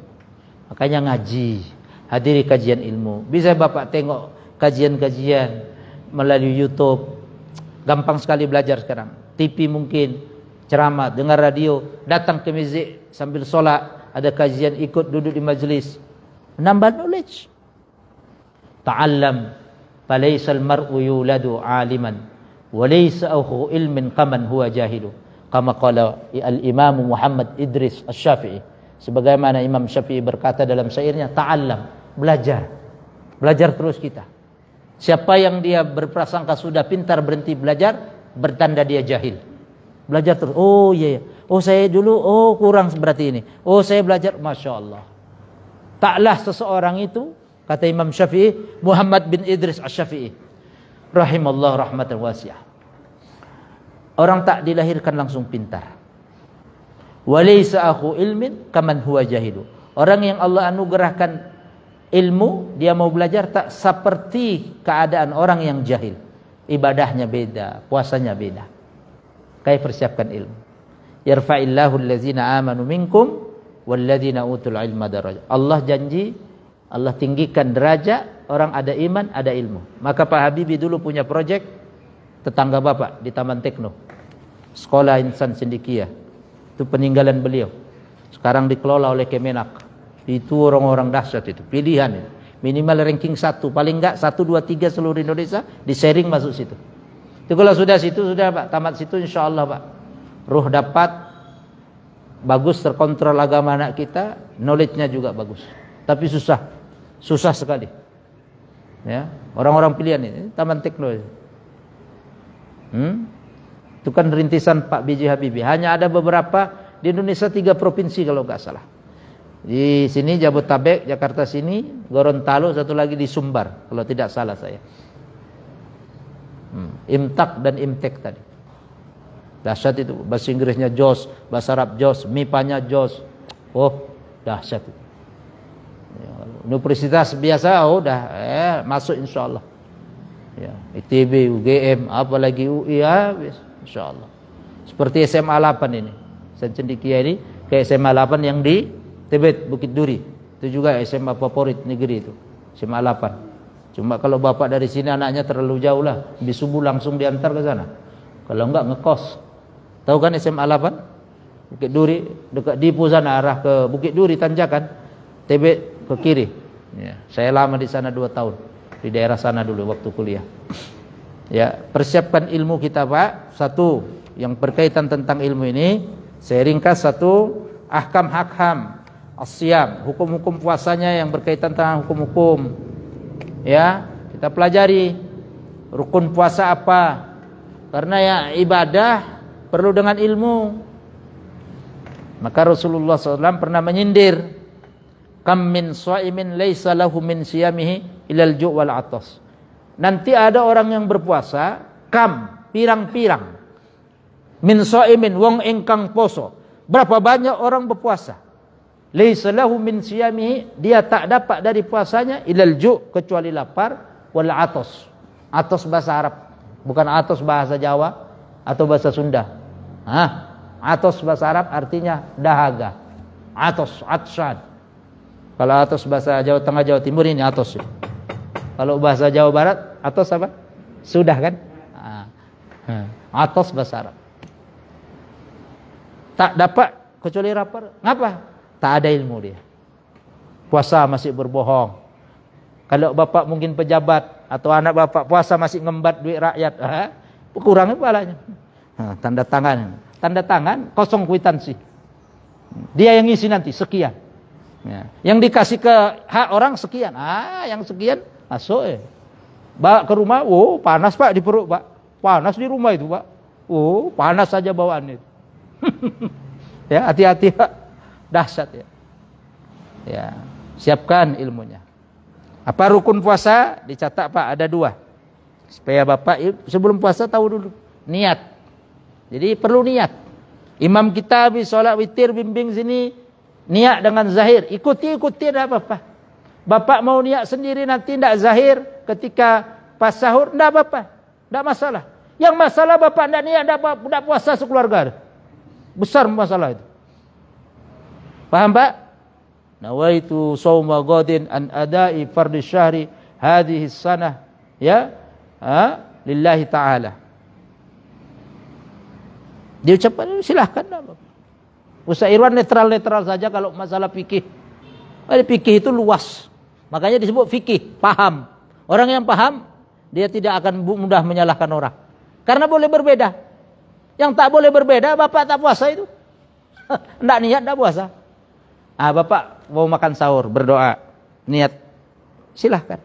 Makanya ngaji, hadiri kajian ilmu. Bisa bapak tengok kajian-kajian melalui YouTube. Gampang sekali belajar sekarang. TV mungkin, ceramah, dengar radio, datang ke masjid sambil sholat, ada kajian, ikut duduk di majlis. Menambah knowledge. Ta'allam falaysal mar'u yuladu 'aliman wa laysa akhu ilmin kaman huwa jahilu. Kama qala al-Imam Muhammad Idris Asy-Syafi'i. Sebagaimana Imam Syafi'i berkata dalam syairnya, ta'allam, belajar. Belajar terus kita. Siapa yang dia berprasangka sudah pintar berhenti belajar, bertanda dia jahil. Belajar terus. Oh iya. Oh saya dulu, kurang berarti ini. Oh saya belajar, Masya Allah. Taklah seseorang itu, kata Imam Syafi'i, Muhammad bin Idris Asy-Syafi'i, rahimallahu rahmatan wasi'ah. Orang tak dilahirkan langsung pintar. Walaysa akhu ilmin kaman huwa jahilu. Orang yang Allah anugerahkan ilmu, dia mau belajar tak seperti keadaan orang yang jahil. Ibadahnya beda, puasanya beda. Kayak persiapkan ilmu. Yarfa'illahu allazina amanu minkum walladzina utul ilma darajat. Allah janji, Allah tinggikan derajat orang ada iman, ada ilmu. Maka Pak Habibie dulu punya proyek tetangga Bapak di Taman Tekno. Sekolah Insan Cendekia. Itu peninggalan beliau. Sekarang dikelola oleh Kemenak. Itu orang-orang dahsyat itu, pilihan itu. Minimal ranking 1, paling enggak 1, 2, 3 seluruh Indonesia di-sharing masuk situ. Itu kalau sudah situ, sudah Pak, tamat situ insya Allah Pak. Ruh dapat, bagus terkontrol agama anak kita, knowledge-nya juga bagus. Tapi susah sekali. Ya, orang-orang pilihan ini, Taman Tekno. Itu kan rintisan Pak B.J. Habibie. Hanya ada beberapa di Indonesia, 3 provinsi kalau enggak salah. Di sini Jabodetabek, Jakarta sini, Gorontalo, satu lagi di Sumbar kalau tidak salah saya. Imtak dan Imtek tadi. Dahsyat itu, bahasa Inggrisnya jos, bahasa Arab jos, MIPA-nya jos. Oh, dahsyat itu. Universitas biasa udah masuk insyaallah. Ya, ITB, UGM, apalagi UI insyaallah. Seperti SMA 8 ini. Cendekia ini kayak SMA 8 yang di Tibet, Bukit Duri. Itu juga SMA favorit negeri itu. SMA 8. Cuma kalau bapak dari sini anaknya terlalu jauh lah. Habis subuh langsung diantar ke sana. Kalau enggak ngekos. Tahu kan SMA 8? Bukit Duri, dekat Dipo sana arah ke Bukit Duri tanjakan. Tibet ke kiri. Ya, saya lama di sana 2 tahun. Di daerah sana dulu waktu kuliah. Ya, persiapkan ilmu kita Pak. Satu, yang berkaitan tentang ilmu ini, saya ringkas satu, ahkam hakam as-siyam, hukum-hukum puasanya yang berkaitan tentang hukum-hukum. Ya, kita pelajari rukun puasa apa. Karena ya ibadah perlu dengan ilmu. Maka Rasulullah SAW pernah menyindir, kam min shaimin laisa lahu min siyamihi ilal ju' wal atas. nanti ada orang yang berpuasa pirang-pirang min shaimin wong ingkang poso. Berapa banyak orang berpuasa? Laisa lahu min siyamihi, dia tak dapat dari puasanya ilal ju' kecuali lapar wal atos. Atos bahasa Arab, bukan atos bahasa Jawa atau bahasa Sunda. Atos bahasa Arab artinya dahaga. Atos, atshan. Kalau atos bahasa Jawa Tengah, Jawa Timur ini atos. Kalau bahasa Jawa Barat atos apa? Sudah kan? Atos bahasa Arab. Tak dapat kecuali lapar. Ngapa? Tak ada ilmu dia. Puasa masih berbohong. Kalau bapak mungkin pejabat atau anak bapak puasa masih ngembat duit rakyat, kurangnya palanya. Tanda tangan kosong kwitansi. Dia yang ngisi nanti sekian. Yang dikasih ke hak orang sekian. Yang sekian masuk bawa ke rumah, panas pak di perut pak. Panas di rumah itu pak. Panas saja bawaan itu. Ya, hati-hati pak. Dahsyat ya. Ya, siapkan ilmunya. Apa rukun puasa? Dicatat pak, ada 2. Supaya bapak sebelum puasa tahu dulu niat. Jadi perlu niat. Imam kita habis sholat witir bimbing sini niat dengan zahir. Ikuti tidak apa-apa. Bapak mau niat sendiri nanti tidak zahir ketika pas sahur, tidak apa-apa, tidak masalah. Yang masalah bapak tidak niat, tidak puasa sekeluarga. Besar masalah itu. Paham Pak? Nawaitu shauma ghadin an adai fardhi syahri hadhihi sanah ya lillahi ta'ala. Diucapkan silahkan lah. Ustaz Irwan netral-netral saja kalau masalah fikih. Fikih itu luas. Makanya disebut fikih, paham. Orang yang paham dia tidak akan mudah menyalahkan orang. Karena boleh berbeda. Yang tak boleh berbeda, bapak tak puasa itu. Enggak niat, enggak puasa. Bapak mau makan sahur, berdoa, niat, silahkan.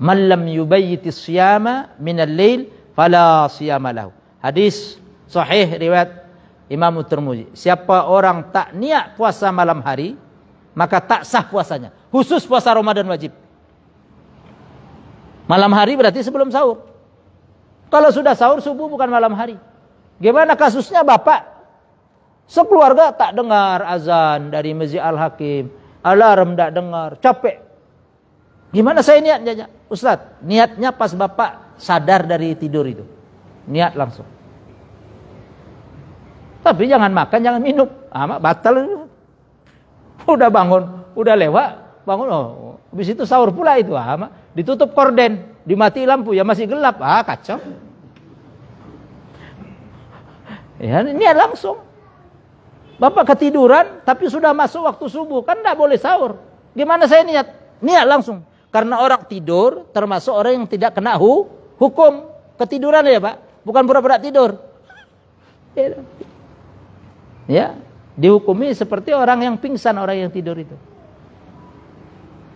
Man lam yubayyitis siyama minal lail fala siyama lahu. Hadis sahih riwayat Imam Tirmidzi. Siapa orang tak niat puasa malam hari, maka tak sah puasanya. Khusus puasa Ramadan wajib. Malam hari berarti sebelum sahur. Kalau sudah sahur subuh bukan malam hari. Gimana kasusnya bapak? Sekeluarga tak dengar azan dari Masjid Al-Hakim, alarm tak dengar, capek. Gimana saya niatnya? Ustaz, niatnya pas bapak sadar dari tidur itu. Niat langsung. Tapi jangan makan, jangan minum. Batal. Udah bangun, udah lewat, bangun. Habis itu sahur pula itu. Ditutup korden, dimati lampu, ya masih gelap. Kacau. Ya, niat langsung. Bapak ketiduran tapi sudah masuk waktu subuh, kan tidak boleh sahur. Gimana saya niat? Niat langsung. Karena orang tidur termasuk orang yang tidak kena hukum ketiduran ya Pak, bukan pura-pura tidur. Ya, dihukumi seperti orang yang pingsan, orang yang tidur itu.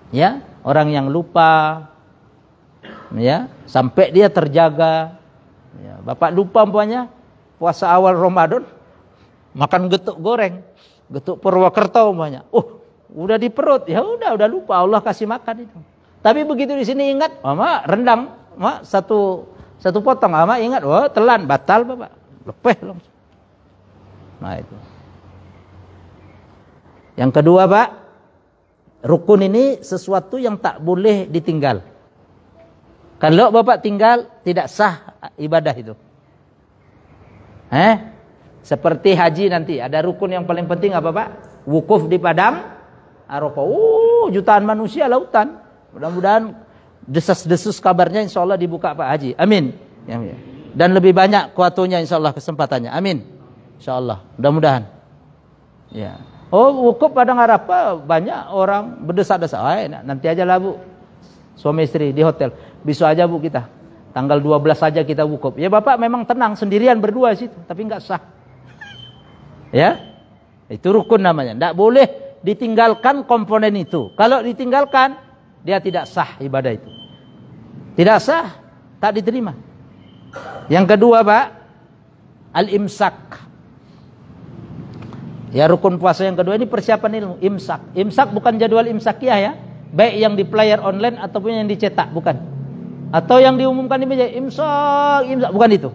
Ya, orang yang lupa. Ya, sampai dia terjaga. Ya, Bapak lupa umpamanya puasa awal Ramadan makan getuk goreng, getuk Purwokerto umpamanya. Udah di perut, ya udah lupa, Allah kasih makan itu. Tapi begitu di sini ingat, rendang, satu potong, ingat, telan, batal Bapak, lepeh langsung. Nah itu. Yang kedua Pak, rukun ini sesuatu yang tak boleh ditinggal. Kalau Bapak tinggal, tidak sah ibadah itu. Seperti haji nanti, ada rukun yang paling penting apa Pak? Wukuf di padang Arafah. Jutaan manusia lautan. Mudah-mudahan desas-desus kabarnya insya Allah dibuka Pak Haji. Amin. Dan lebih banyak kuatunya insya Allah kesempatannya. Amin. Insya Allah. Mudah-mudahan. Ya. Wukuf padang Arafah banyak orang berdesak-desak. Nanti aja lah Bu. Suami istri di hotel. Besok aja Bu kita. Tanggal 12 saja kita wukuf. Ya Bapak memang tenang sendirian berdua situ, tapi enggak sah. Ya, itu rukun namanya. Tidak boleh ditinggalkan komponen itu. Kalau ditinggalkan, dia tidak sah ibadah itu. Tidak sah, tak diterima. Yang kedua Pak, al-imsak. Ya, rukun puasa yang kedua ini persiapan ilmu, imsak. Imsak bukan jadwal imsakiyah ya. Baik yang di player online ataupun yang dicetak, bukan. Atau yang diumumkan di meja imsak, bukan itu.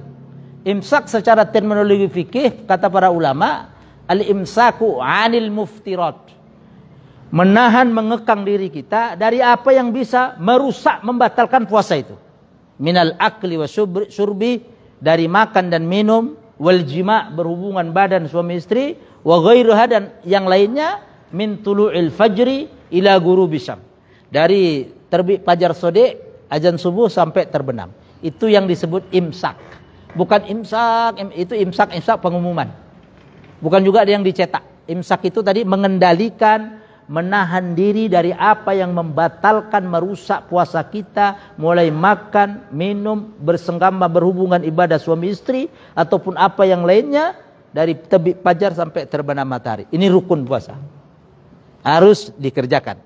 Imsak secara terminologi fikih kata para ulama, al-imsaku 'anil muftirat. Menahan, mengekang diri kita dari apa yang bisa merusak, membatalkan puasa itu. Minal akli wa syurbi, dari makan dan minum, wal jima', berhubungan badan suami istri, wa ghairuha, dan yang lainnya, min tulu'il fajri ila ghurubi syam. Dari terbit fajar sode, azan subuh sampai terbenam. Itu yang disebut imsak. Bukan imsak, itu imsak pengumuman. Bukan juga ada yang dicetak. Imsak itu tadi mengendalikan, menahan diri dari apa yang membatalkan, merusak puasa kita, mulai makan, minum, bersenggama, berhubungan ibadah suami istri, ataupun apa yang lainnya, dari terbit fajar sampai terbenam matahari. Ini rukun puasa. Harus dikerjakan.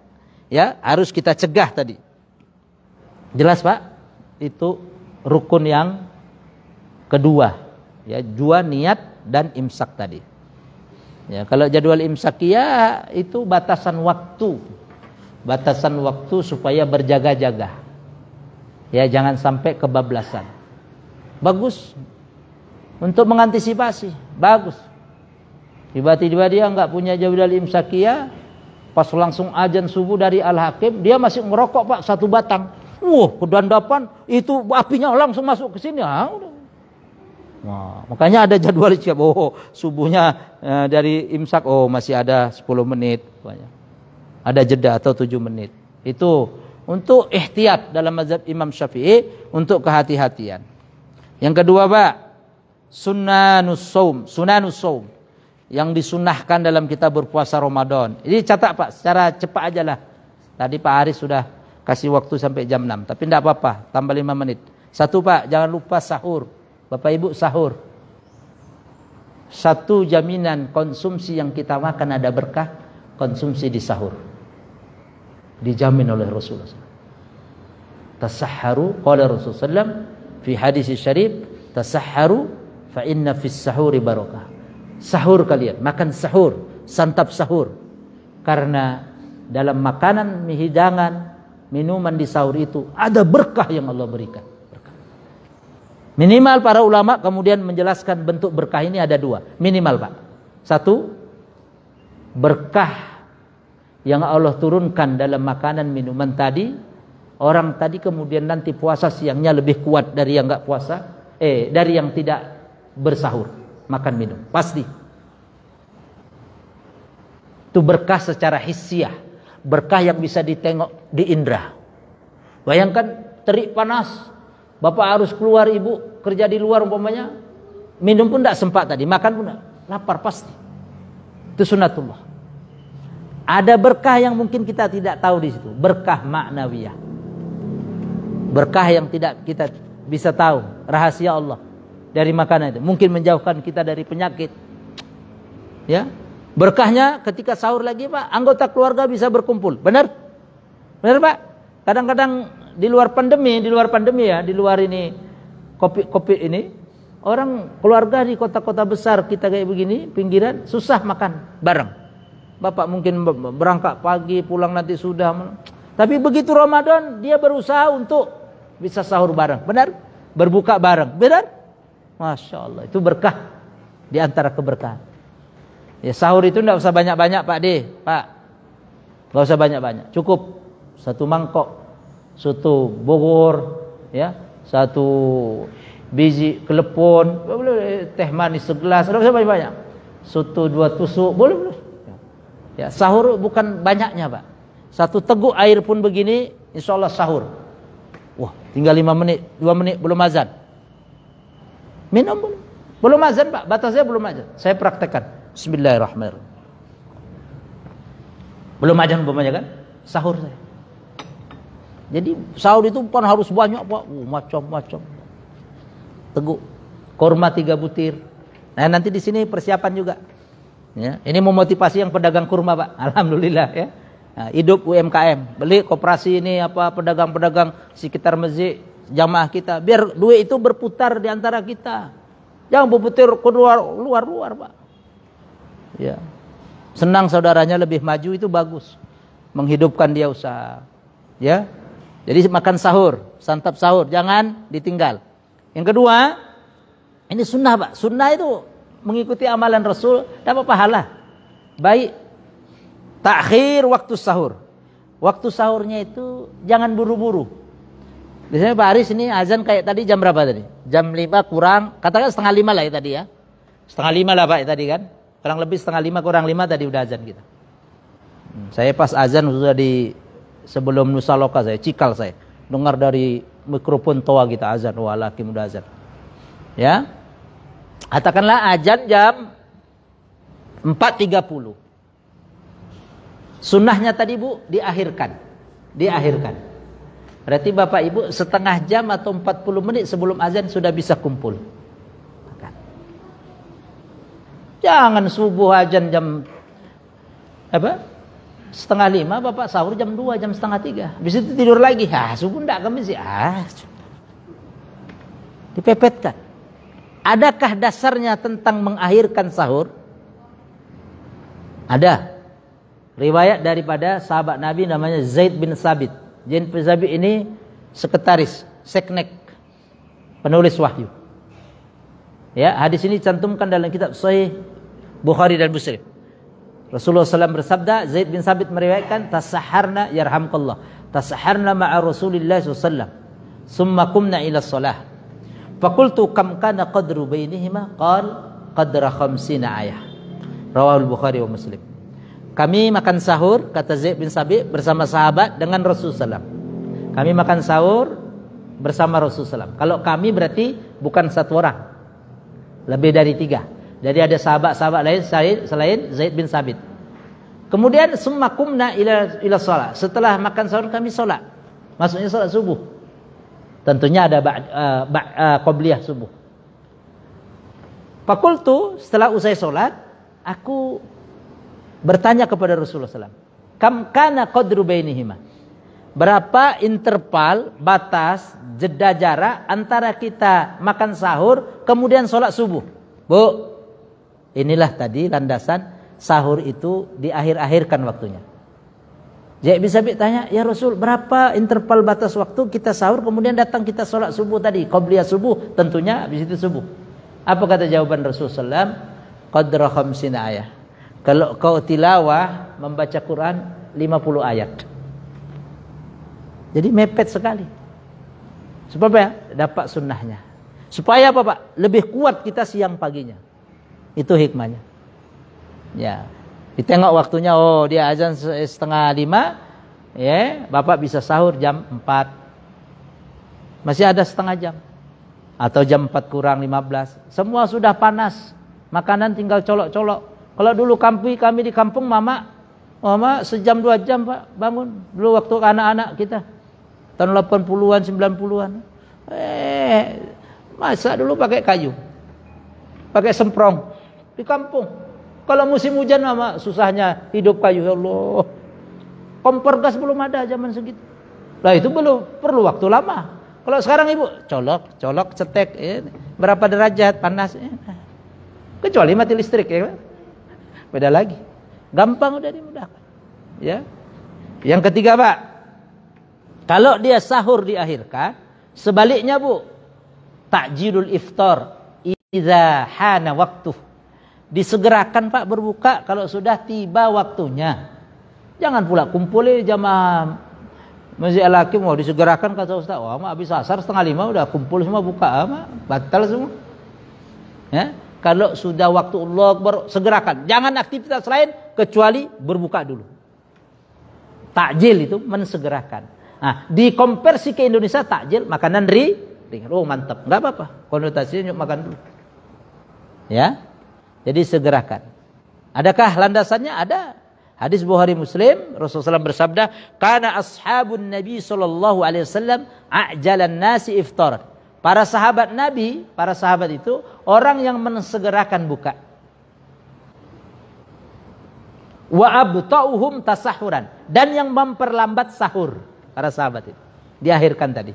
Ya, harus kita cegah tadi. Jelas Pak? Itu rukun yang kedua. Ya, dua niat dan imsak tadi. Ya, kalau jadwal imsakiyah itu batasan waktu. Batasan waktu supaya berjaga-jaga. Ya, jangan sampai kebablasan. Bagus. Untuk mengantisipasi, bagus. Tiba-tiba dia enggak punya jadwal imsakiyah, pas langsung azan subuh dari Al-Hakim, dia masih ngerokok Pak, satu batang. Kedandapan, itu apinya langsung masuk ke sini. Nah, makanya ada jadwal siap. Subuhnya dari imsak, masih ada 10 menit. Ada jeda atau 7 menit. Itu untuk ihtiyat dalam mazhab Imam Syafi'i, untuk kehati-hatian. Yang kedua Pak, sunanus saum, yang disunahkan dalam kita berpuasa Ramadan. Ini catat Pak, secara cepat aja lah. Tadi Pak Aris sudah kasih waktu sampai jam 6, tapi tidak apa-apa, tambah 5 menit. Satu Pak, jangan lupa sahur. Bapak Ibu sahur. Satu jaminan konsumsi yang kita makan ada berkah, konsumsi di sahur. Dijamin oleh Rasulullah. Tasahharu, qala Rasulullah SAW fi hadis syarif, tasahharu fa inna fis sahuri barakah. Sahur kalian, makan sahur, santap sahur. Karena dalam makanan, hidangan, minuman di sahur itu ada berkah yang Allah berikan. Berkah. Minimal para ulama kemudian menjelaskan bentuk berkah ini ada dua. Minimal Pak. Satu, berkah yang Allah turunkan dalam makanan minuman tadi. Orang tadi kemudian nanti puasa siangnya lebih kuat dari yang enggak puasa. Dari yang tidak bersahur, makan minum. Pasti. Itu berkah secara hissiah. Berkah yang bisa ditengok di indera. Bayangkan terik panas, bapak harus keluar, ibu kerja di luar umpamanya, minum pun tidak sempat tadi, makan pun tidak, lapar pasti. Itu sunatullah. Ada berkah yang mungkin kita tidak tahu di situ, berkah maknawiyah, berkah yang tidak kita bisa tahu, rahasia Allah dari makanan itu, mungkin menjauhkan kita dari penyakit. Ya. Berkahnya ketika sahur lagi Pak, anggota keluarga bisa berkumpul. Benar? Benar Pak? Kadang-kadang di luar pandemi ya, di luar ini Covid ini, orang keluarga di kota-kota besar kita kayak begini, pinggiran, susah makan bareng. Bapak mungkin berangkat pagi, pulang nanti sudah. Tapi begitu Ramadan, dia berusaha untuk bisa sahur bareng. Benar? Berbuka bareng. Benar? Masya Allah, itu berkah di antara keberkahan. Ya, sahur itu tidak usah banyak-banyak Pak D, Pak. Enggak usah banyak-banyak. Cukup satu mangkok soto Bogor, ya, satu biji kelepon, boleh, teh manis segelas, enggak usah banyak-banyak. Soto 2 tusuk, boleh. Ya, sahur bukan banyaknya, Pak. Satu teguk air pun begini, insya Allah sahur. Wah, tinggal 5 menit, 2 menit belum azan. Minum belum? Belum azan, Pak. Batasnya belum azan. Saya praktekkan. Bismillahirrahmanirrahim. Belum azan umpamanya kan? Sahur saya. Jadi sahur itu bukan harus banyak, Pak. Macam-macam. Teguk. Kurma 3 butir. Nah, nanti di sini persiapan juga. Ya, ini memotivasi yang pedagang kurma, Pak. Alhamdulillah ya. Nah, hidup UMKM. Beli koperasi ini pedagang-pedagang sekitar masjid, jamaah kita. Biar duit itu berputar di antara kita. Jangan berputar keluar, Pak. Ya. Senang saudaranya lebih maju itu bagus. Menghidupkan dia usaha. Ya. Jadi makan sahur, santap sahur, jangan ditinggal. Yang kedua, ini sunnah Pak. Sunnah itu mengikuti amalan Rasul, dapat pahala. Baik, takhir waktu sahur. Waktu sahurnya itu jangan buru-buru. Biasanya Pak Aris ini azan kayak tadi jam berapa tadi? Jam 5 kurang, katakan setengah 5 lah ya tadi ya. Setengah 5 lah Pak ya tadi kan. Kurang lebih setengah 5 kurang 5 tadi udah azan kita. Saya pas azan sudah di sebelum Nusaloka saya, cikal saya. Dengar dari mikrofon toa kita azan, wah laki muda azan. Ya. Katakanlah azan jam 4.30. Sunnahnya tadi Bu, diakhirkan. Berarti Bapak Ibu setengah jam atau 40 menit sebelum azan sudah bisa kumpul. Jangan subuh azan jam setengah 5, Bapak sahur jam 2, jam setengah 3. Habis itu tidur lagi. Subuh enggak kami sih. Dipepetkan. Adakah dasarnya tentang mengakhirkan sahur? Ada. Riwayat daripada sahabat Nabi namanya Zaid bin Sabit. Zaid bin Sabit ini sekretaris, seknek, penulis wahyu. Ya, hadis ini cantumkan dalam kitab Sahih Bukhari dan Muslim. Rasulullah SAW bersabda, Zaid bin Sabit meriwayatkan, tasaharna yarhamkallah, tasaharna ma'a Rasulillah SAW, summa kumna ila salah. Fakultu kam kana qadru bainihima, qal qadra khamsina ayah. Rawahul Bukhari wa Muslim. Kami makan sahur, kata Zaid bin Sabit, bersama sahabat dengan Rasulullah SAW. Kami makan sahur bersama Rasulullah SAW. Kalau kami berarti bukan satu orang, lebih dari 3. Jadi ada sahabat-sahabat lain selain Zaid bin Sabit. Kemudian summa kumna ila salat. Setelah makan sahur kami salat. Maksudnya salat subuh. Tentunya ada qabliyah subuh. Fakultu, setelah usai salat, aku bertanya kepada Rasulullah SAW. Kam kana qadru bainihima? Berapa interval, batas, jeda jarak antara kita makan sahur kemudian salat subuh? Bu, inilah tadi landasan sahur itu diakhir-akhirkan waktunya. Zaid bin Sabit tanya, ya Rasul, berapa interval batas waktu kita sahur kemudian datang kita sholat subuh tadi, qabliyah subuh, tentunya habis itu subuh. Apa kata jawaban Rasulullah SAW? Qadra khamsina ayah. Kalau kau tilawah membaca Quran 50 ayat. Jadi mepet sekali. Supaya dapat sunnahnya. Supaya apa Pak? Lebih kuat kita siang paginya. Itu hikmahnya. Ya, ditengok waktunya, oh dia azan setengah 5, ya, Bapak bisa sahur jam 4. Masih ada setengah jam. Atau jam 4 kurang 15. Semua sudah panas. Makanan tinggal colok-colok. Kalau dulu kami di kampung mama sejam 2 jam Pak bangun. Dulu waktu anak-anak kita. Tahun 80-an, 90-an. Masak dulu pakai kayu. Pakai semprong. Di kampung. Kalau musim hujan mama susahnya hidup kayu, ya Allah. Kompor gas belum ada zaman segitu. Lah itu perlu waktu lama. Kalau sekarang ibu colok, cetek, berapa derajat panas. Kecuali mati listrik ya. Beda lagi. Gampang udah dimudahkan. Ya. Yang ketiga Pak, kalau dia sahur diakhirkan, sebaliknya Bu, takjilul iftar idza hana waktu. Disegerakan Pak berbuka kalau sudah tiba waktunya. Jangan pula kumpulin jamaah Masjid Al-Hakim mau disegerakan kata Ustaz. Wah, habis asar setengah 5 udah kumpul semua buka, batal semua. Ya, kalau sudah waktu Allah Akbar segerakan. Jangan aktivitas lain kecuali berbuka dulu. Takjil itu mensegerakan. Nah, dikonversi ke Indonesia takjil makanan ringan. Oh, mantap. Enggak apa-apa. Konotasinya yuk makan dulu. Ya. Jadi segerakan. Adakah landasannya? Ada. Hadis Bukhari Muslim, Rasulullah SAW bersabda, "Kana ashabun Nabi sallallahu alaihi wasallam a'jalan nasi iftar." Para sahabat Nabi, para sahabat itu orang yang mensegerakan buka. Wa abta'uhum tasahuran, dan yang memperlambat sahur. Para sahabat itu diakhirkan tadi.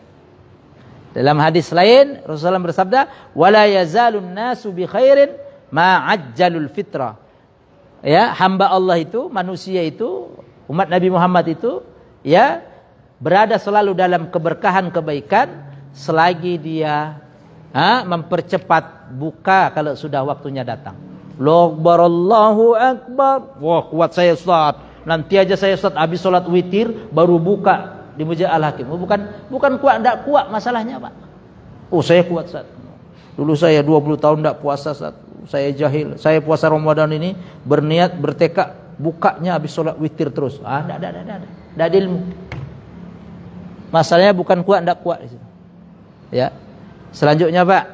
Dalam hadis lain Rasulullah bersabda, "Wala yazalun nasu bi khairin ma'ajjalul fitrah." Ya, hamba Allah itu, manusia itu, umat Nabi Muhammad itu, ya, berada selalu dalam keberkahan kebaikan selagi dia mempercepat buka kalau sudah waktunya datang. Allahu Akbar. Wah, kuat saya Ustaz. Nanti aja saya Ustaz habis sholat witir baru buka di Masjid Al-Hakim. Bukan kuat, enggak kuat masalahnya, Pak. Oh, saya kuat Ustaz. Dulu saya 20 tahun enggak puasa Ustaz. Saya jahil. Saya puasa Ramadan ini berniat, bertekad bukanya habis sholat witir terus. Enggak ada ilmu. Masalahnya bukan kuat, enggak kuat di situ. Ya. Selanjutnya, Pak.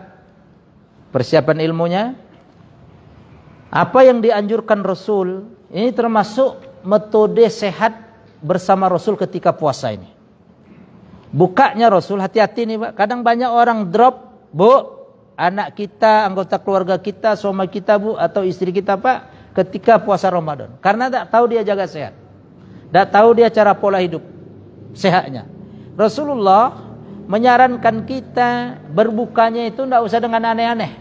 Persiapan ilmunya. Apa yang dianjurkan Rasul, ini termasuk metode sehat bersama Rasul ketika puasa ini. Bukanya Rasul, hati-hati nih Pak. Kadang banyak orang drop, Bu, anak kita, anggota keluarga kita, suami kita Bu, atau istri kita Pak, ketika puasa Ramadan. Karena tak tahu dia jaga sehat. Tak tahu dia cara pola hidup sehatnya. Rasulullah menyarankan kita berbukanya itu tidak usah dengan aneh-aneh.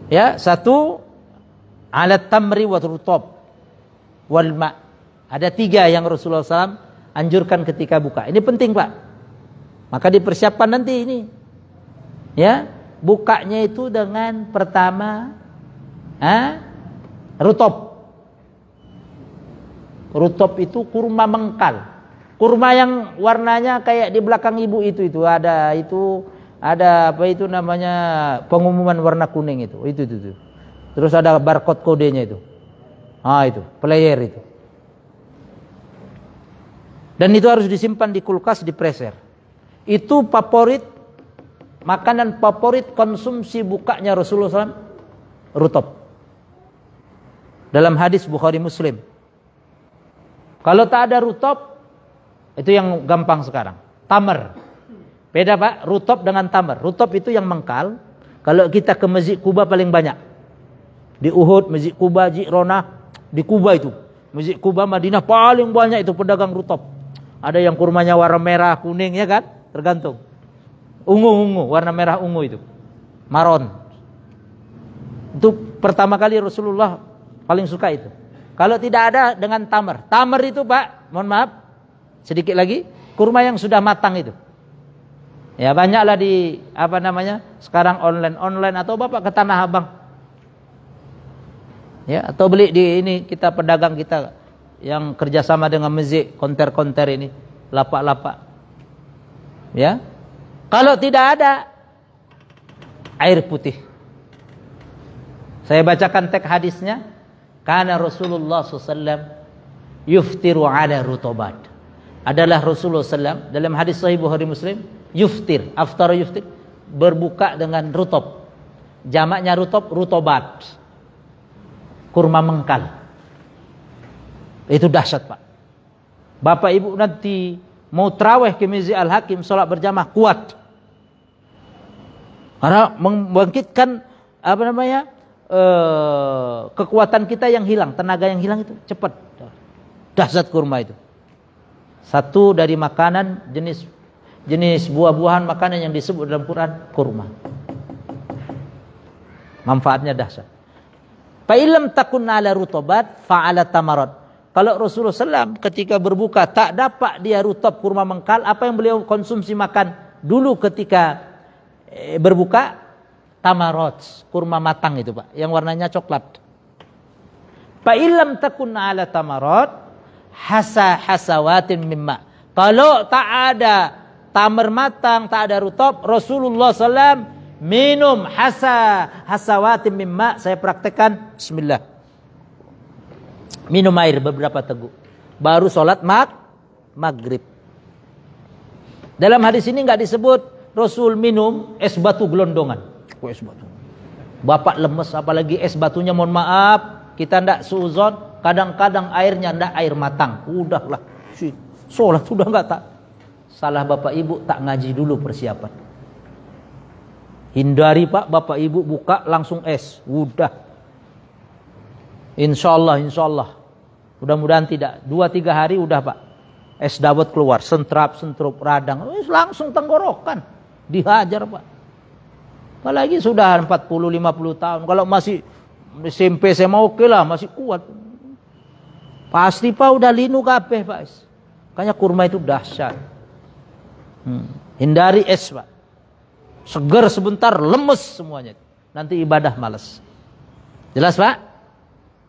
Ya, satu, alat tamri wa rutab wal ma. Ada 3 yang Rasulullah SAW anjurkan ketika buka. Ini penting Pak. Maka dipersiapkan nanti ini. Ya, bukanya itu dengan pertama rutab. Rutab itu kurma mengkal. Kurma yang warnanya kayak di belakang ibu itu ada apa itu namanya pengumuman warna kuning itu. Terus ada barcode kodenya itu. Itu player itu. Dan itu harus disimpan di kulkas, di freezer. Itu favorit, makanan favorit konsumsi bukanya Rasulullah SAW, rutab. Dalam hadis Bukhari Muslim. Kalau tak ada rutab, itu yang gampang sekarang. Tamar. Beda Pak, rutab dengan tamar. Rutab itu yang mengkal. Kalau kita ke Masjid Kuba paling banyak. Di Uhud, Masjid Kuba, Ji'ronah, di Kuba itu. Masjid Kuba, Madinah paling banyak itu pedagang rutab. Ada yang kurmanya warna merah, kuning ya kan? Tergantung. Ungu, warna merah ungu itu. Maron. Itu pertama kali Rasulullah paling suka itu. Kalau tidak ada dengan tamar. Tamar itu Pak, mohon maaf, sedikit lagi, kurma yang sudah matang itu. Ya banyaklah di sekarang online atau Bapak ke Tanah Abang. Ya, atau beli di ini kita pedagang kita yang kerjasama dengan masjid, konter-konter ini, lapak-lapak. Ya, kalau tidak ada air putih. Saya bacakan teks hadisnya. Karena Rasulullah SAW yuftiru ala rutobat. Adalah Rasulullah SAW dalam hadis Sahih Bukhari Muslim yuftir, aftar yuftir, berbuka dengan rutob. Jamaknya rutobat. Kurma mengkal. Itu dahsyat Pak. Bapak Ibu nanti mau tarawih ke Masjid Al-Hakim, sholat berjamaah kuat. Karena membangkitkan kekuatan kita yang hilang, tenaga yang hilang itu cepat. Dahsyat kurma itu. Satu dari makanan jenis buah-buahan makanan yang disebut dalam Quran kurma. Manfaatnya dahsyat. Fa illam takun ala rutobat fa ala tamarat. Kalau Rasulullah SAW ketika berbuka tak dapat dia rutab kurma mengkal, apa yang beliau konsumsi makan dulu ketika berbuka? Tamarot, kurma matang itu Pak, yang warnanya coklat. Fa illam takun ala tamarot hasawatin mimma. Kalau tak ada tamar matang, tak ada rutab, Rasulullah SAW minum hasawatin mimma. Saya praktekkan, bismillah. Minum air beberapa teguk. Baru sholat maghrib. Dalam hadis ini enggak disebut Rasul minum es batu gelondongan. Es batu. Bapak lemes, apalagi es batunya mohon maaf, kita ndak suuzon, kadang-kadang airnya ndak air matang. Udahlah, sholat sudah enggak tak. Salah Bapak Ibu tak ngaji dulu persiapan. Hindari Pak, Bapak Ibu buka langsung es. Udah. Insya Allah. Mudah-mudahan tidak. 2-3 hari udah Pak. Es dawet keluar, sentrap, radang. Langsung tenggorokan. Dihajar Pak. Apalagi sudah 40-50 tahun. Kalau masih SMP SMA oke lah, masih kuat. Pasti Pak udah linu kabeh Pak. Makanya kurma itu dahsyat. Hindari es, Pak. Seger sebentar, lemes semuanya. Nanti ibadah malas. Jelas, Pak?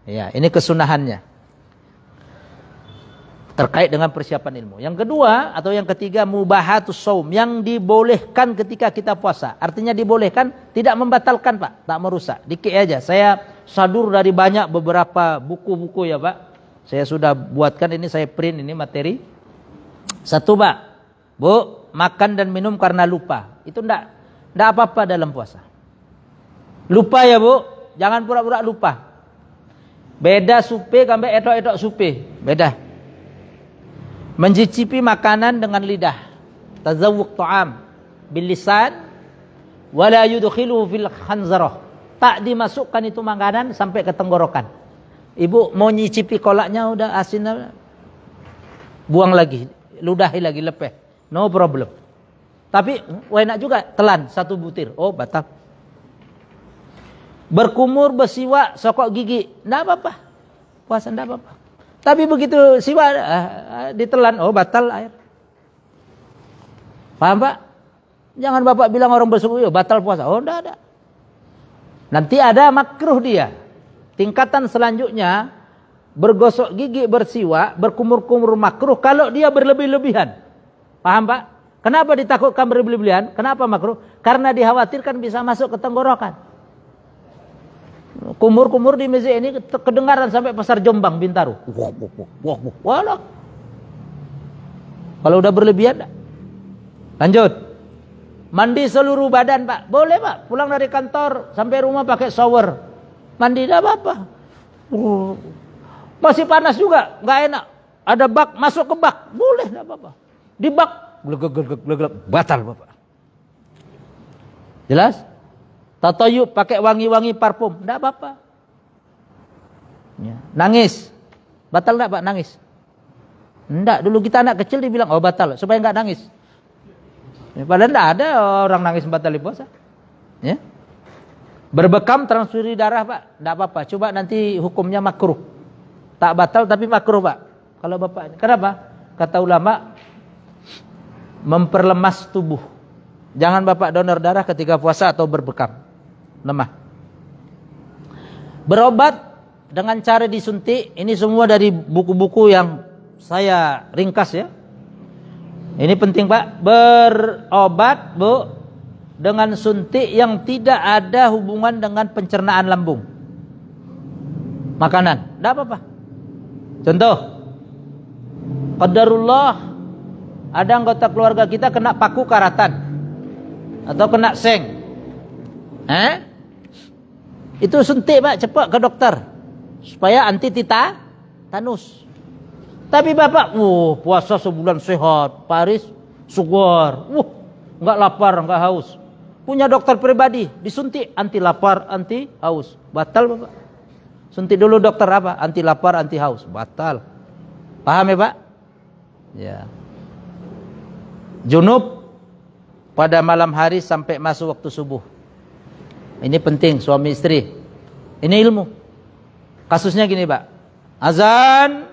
Ya, ini kesunahannya. Terkait dengan persiapan ilmu. Yang kedua atau yang ketiga, mubahatus shaum, yang dibolehkan ketika kita puasa. Artinya dibolehkan, tidak membatalkan, Pak, tak merusak. Dikit aja. Saya sadur dari banyak beberapa buku-buku ya, Pak. Saya sudah buatkan ini, saya print ini materi. Satu, Pak. Bu, makan dan minum karena lupa. Itu enggak apa-apa dalam puasa. Lupa ya, Bu. Jangan pura-pura lupa. Beda supe sampai etok-etok supe. Beda. Mencicipi makanan dengan lidah. Tazawwuq ta'am bil lisan wala yudkhiluhu fil khanzarah. Tak dimasukkan itu makanan sampai ke tenggorokan. Ibu mau nyicipi kolaknya udah asin, buang lagi, ludahi lagi, lepeh. No problem. Tapi enak juga, telan satu butir. Oh, batal. Berkumur, bersiwak, sokok gigi, enggak apa-apa. Puasa enggak apa-apa. Tapi begitu siwak ditelan, oh batal air. Paham, Pak? Jangan Bapak bilang orang bersuku, batal puasa. Oh, enggak ada. Nanti ada makruh dia. Tingkatan selanjutnya, bergosok gigi, bersiwak, berkumur-kumur makruh kalau dia berlebih-lebihan. Paham, Pak? Kenapa ditakutkan berlebih-lebihan? Kenapa makruh? Karena dikhawatirkan bisa masuk ke tenggorokan. Kumur-kumur di masjid ini kedengaran sampai pasar Jombang, Bintaro. Walah. Kalau udah berlebihan, lanjut. Mandi seluruh badan, Pak. Boleh, Pak. Pulang dari kantor sampai rumah pakai shower. Mandi tidak apa-apa. Masih panas juga, nggak enak. Ada bak, masuk ke bak. Boleh, tidak apa-apa. Di bak, batal, Bapak. Jelas? Tatayub pakai wangi-wangi parfum, enggak apa-apa. Ya. Nangis. Batal enggak, Pak, nangis? Enggak, dulu kita anak kecil dibilang, oh batal, supaya enggak nangis. Ya, padahal enggak ada orang nangis batal puasa. Ya. Berbekam transfusi darah, Pak, enggak apa-apa. Coba nanti hukumnya makruh. Tak batal tapi makruh, Pak. Kalau Bapak, kenapa? Kata ulama, memperlemas tubuh. Jangan Bapak donor darah ketika puasa atau berbekam. Lemah. Berobat dengan cara disuntik, ini semua dari buku-buku yang saya ringkas ya. Ini penting, Pak. Berobat, Bu, dengan suntik yang tidak ada hubungan dengan pencernaan lambung. Makanan, enggak apa-apa. Contoh, qadarullah, ada anggota keluarga kita kena paku karatan atau kena seng. Itu suntik, Pak, cepat ke dokter supaya anti tetanus. Tapi Bapak, puasa sebulan sehat, Paris, sugar, enggak lapar, enggak haus. Punya dokter pribadi, disuntik anti lapar, anti haus. Batal, Bapak. Suntik dulu dokter apa? Anti lapar, anti haus. Batal. Paham ya, Pak? Ya. Junub pada malam hari sampai masuk waktu subuh. Ini penting, suami istri. Ini ilmu. Kasusnya gini, Pak. Azan,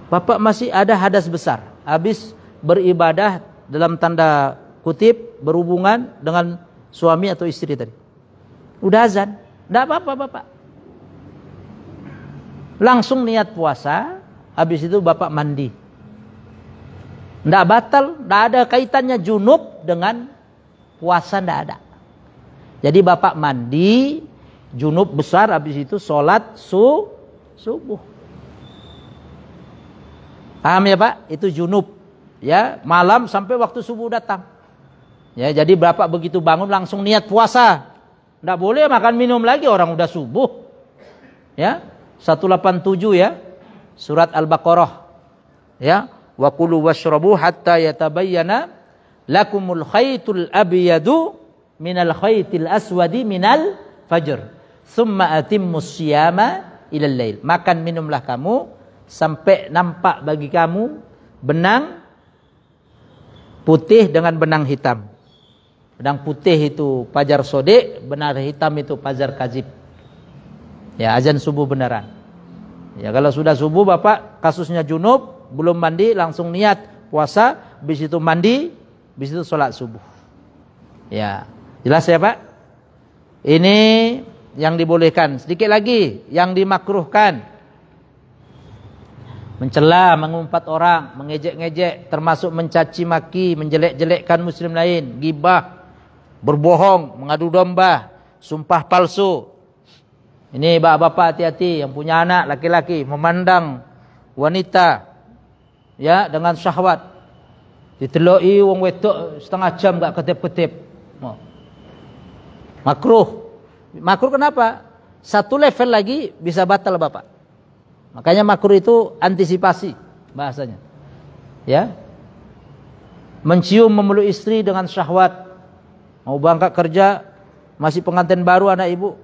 Bapak masih ada hadas besar. Habis beribadah dalam tanda kutip, berhubungan dengan suami atau istri tadi. Udah azan, enggak apa-apa, Bapak. Langsung niat puasa, habis itu Bapak mandi. Enggak batal, enggak ada kaitannya junub dengan puasa, enggak ada. Jadi Bapak mandi, junub besar, habis itu sholat subuh. Paham ya, Pak? Itu junub. Ya, malam sampai waktu subuh datang. Ya, jadi Bapak begitu bangun langsung niat puasa. Enggak boleh makan minum lagi, orang udah subuh. Ya, 187 ya. Surat Al-Baqarah. Ya, wa kulu washrabu hatta yatabayyana lakumul khaytul abyadu minal khaytil aswadi minal fajr. Tsumma atimmus siyama ilal lail. Makan minumlah kamu sampai nampak bagi kamu benang putih dengan benang hitam. Benang putih itu fajar sodek, benang hitam itu fajar kazib. Ya, azan subuh beneran. Ya, kalau sudah subuh Bapak kasusnya junub, belum mandi langsung niat puasa, habis itu mandi, habis itu sholat subuh. Ya, jelas ya Pak? Ini yang dibolehkan. Sedikit lagi yang dimakruhkan. Mencela, mengumpat orang, mengejek-ngejek, termasuk mencaci maki, menjelek-jelekkan muslim lain, gibah, berbohong, mengadu domba, sumpah palsu. Ini bapak-bapak hati-hati yang punya anak laki-laki memandang wanita ya dengan syahwat. Diteloi wong wedok setengah jam gak ketip-ketip. Makruh. Makruh kenapa? Satu level lagi bisa batal Bapak. Makanya makruh itu antisipasi bahasanya. Ya. Mencium memeluk istri dengan syahwat. Mau berangkat kerja masih pengantin baru anak ibu.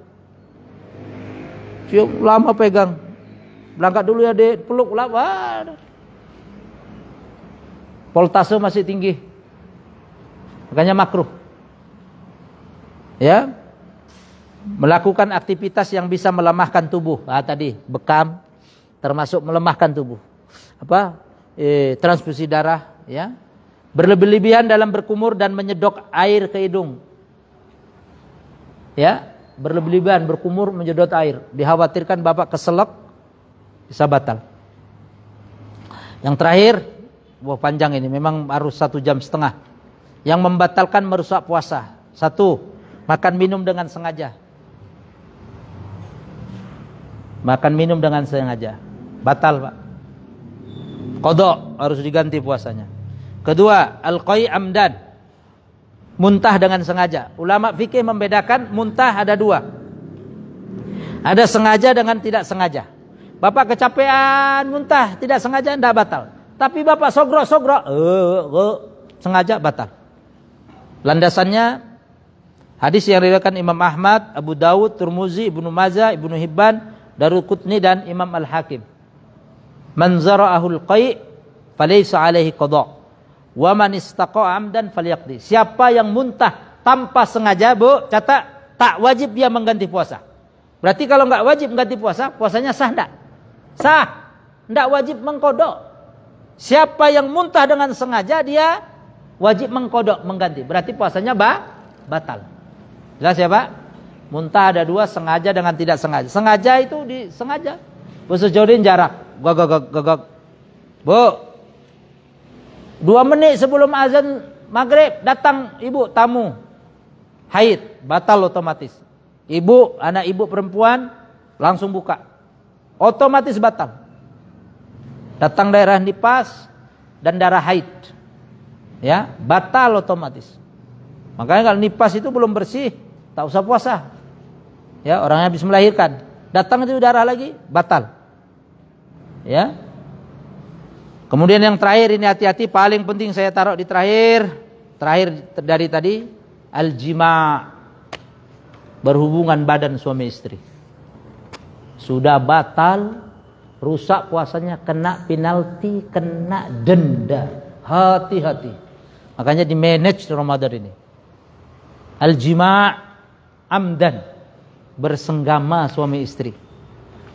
Cium lama pegang. Berangkat dulu ya Dek, peluk lama. Voltase masih tinggi. Makanya makruh. Ya. Melakukan aktivitas yang bisa melemahkan tubuh. Tadi bekam termasuk melemahkan tubuh. Transfusi darah, ya. Berlebih-lebihan dalam berkumur dan menyedok air ke hidung. Ya. Berlebih-lebihan berkumur menyedot air, dikhawatirkan Bapak keselak bisa batal. Yang terakhir, panjang ini memang harus 1,5 jam. Yang membatalkan merusak puasa. 1, makan minum dengan sengaja. Makan minum dengan sengaja batal Pak. Qadha, harus diganti puasanya. Kedua, al-qai' amdan. Muntah dengan sengaja. Ulama fikih membedakan muntah ada 2. Ada sengaja dengan tidak sengaja. Bapak kecapean muntah tidak sengaja tidak batal. Tapi Bapak sogrok-sogrok sengaja batal. Landasannya hadis yang diriwayatkan Imam Ahmad, Abu Dawud, Tirmizi, Ibnu Majah, Ibnu Hibban, Daruqutni dan Imam Al-Hakim. Man zara'ahul qai' falaysa alaihi qadha. Wa man istaqa'a amdan falyaqdi. Siapa yang muntah tanpa sengaja, Bu, catat, tak wajib dia mengganti puasa. Berarti kalau enggak wajib mengganti puasa, puasanya sah enggak? Sah. Enggak wajib mengkodok. Siapa yang muntah dengan sengaja, dia wajib mengkodok, mengganti. Berarti puasanya batal. Jelas ya, Pak? Muntah ada 2, sengaja dengan tidak sengaja. Sengaja itu disengaja. Bahasa Jawa jarak. Gagak. Bu, 2 menit sebelum azan maghrib datang ibu tamu haid, batal otomatis. Ibu, anak ibu perempuan langsung buka, otomatis batal. Datang daerah nifas dan darah haid, ya batal otomatis. Makanya kalau nifas itu belum bersih, tak usah puasa. Ya, orangnya habis melahirkan, datang itu darah lagi, batal. Ya. Kemudian yang terakhir ini hati-hati, paling penting saya taruh di terakhir dari tadi, al-jima', berhubungan badan suami istri. Sudah batal, rusak puasanya, kena penalti, kena denda. Hati-hati. Makanya di manage Ramadan ini. Al-jima' amdan, bersenggama suami istri.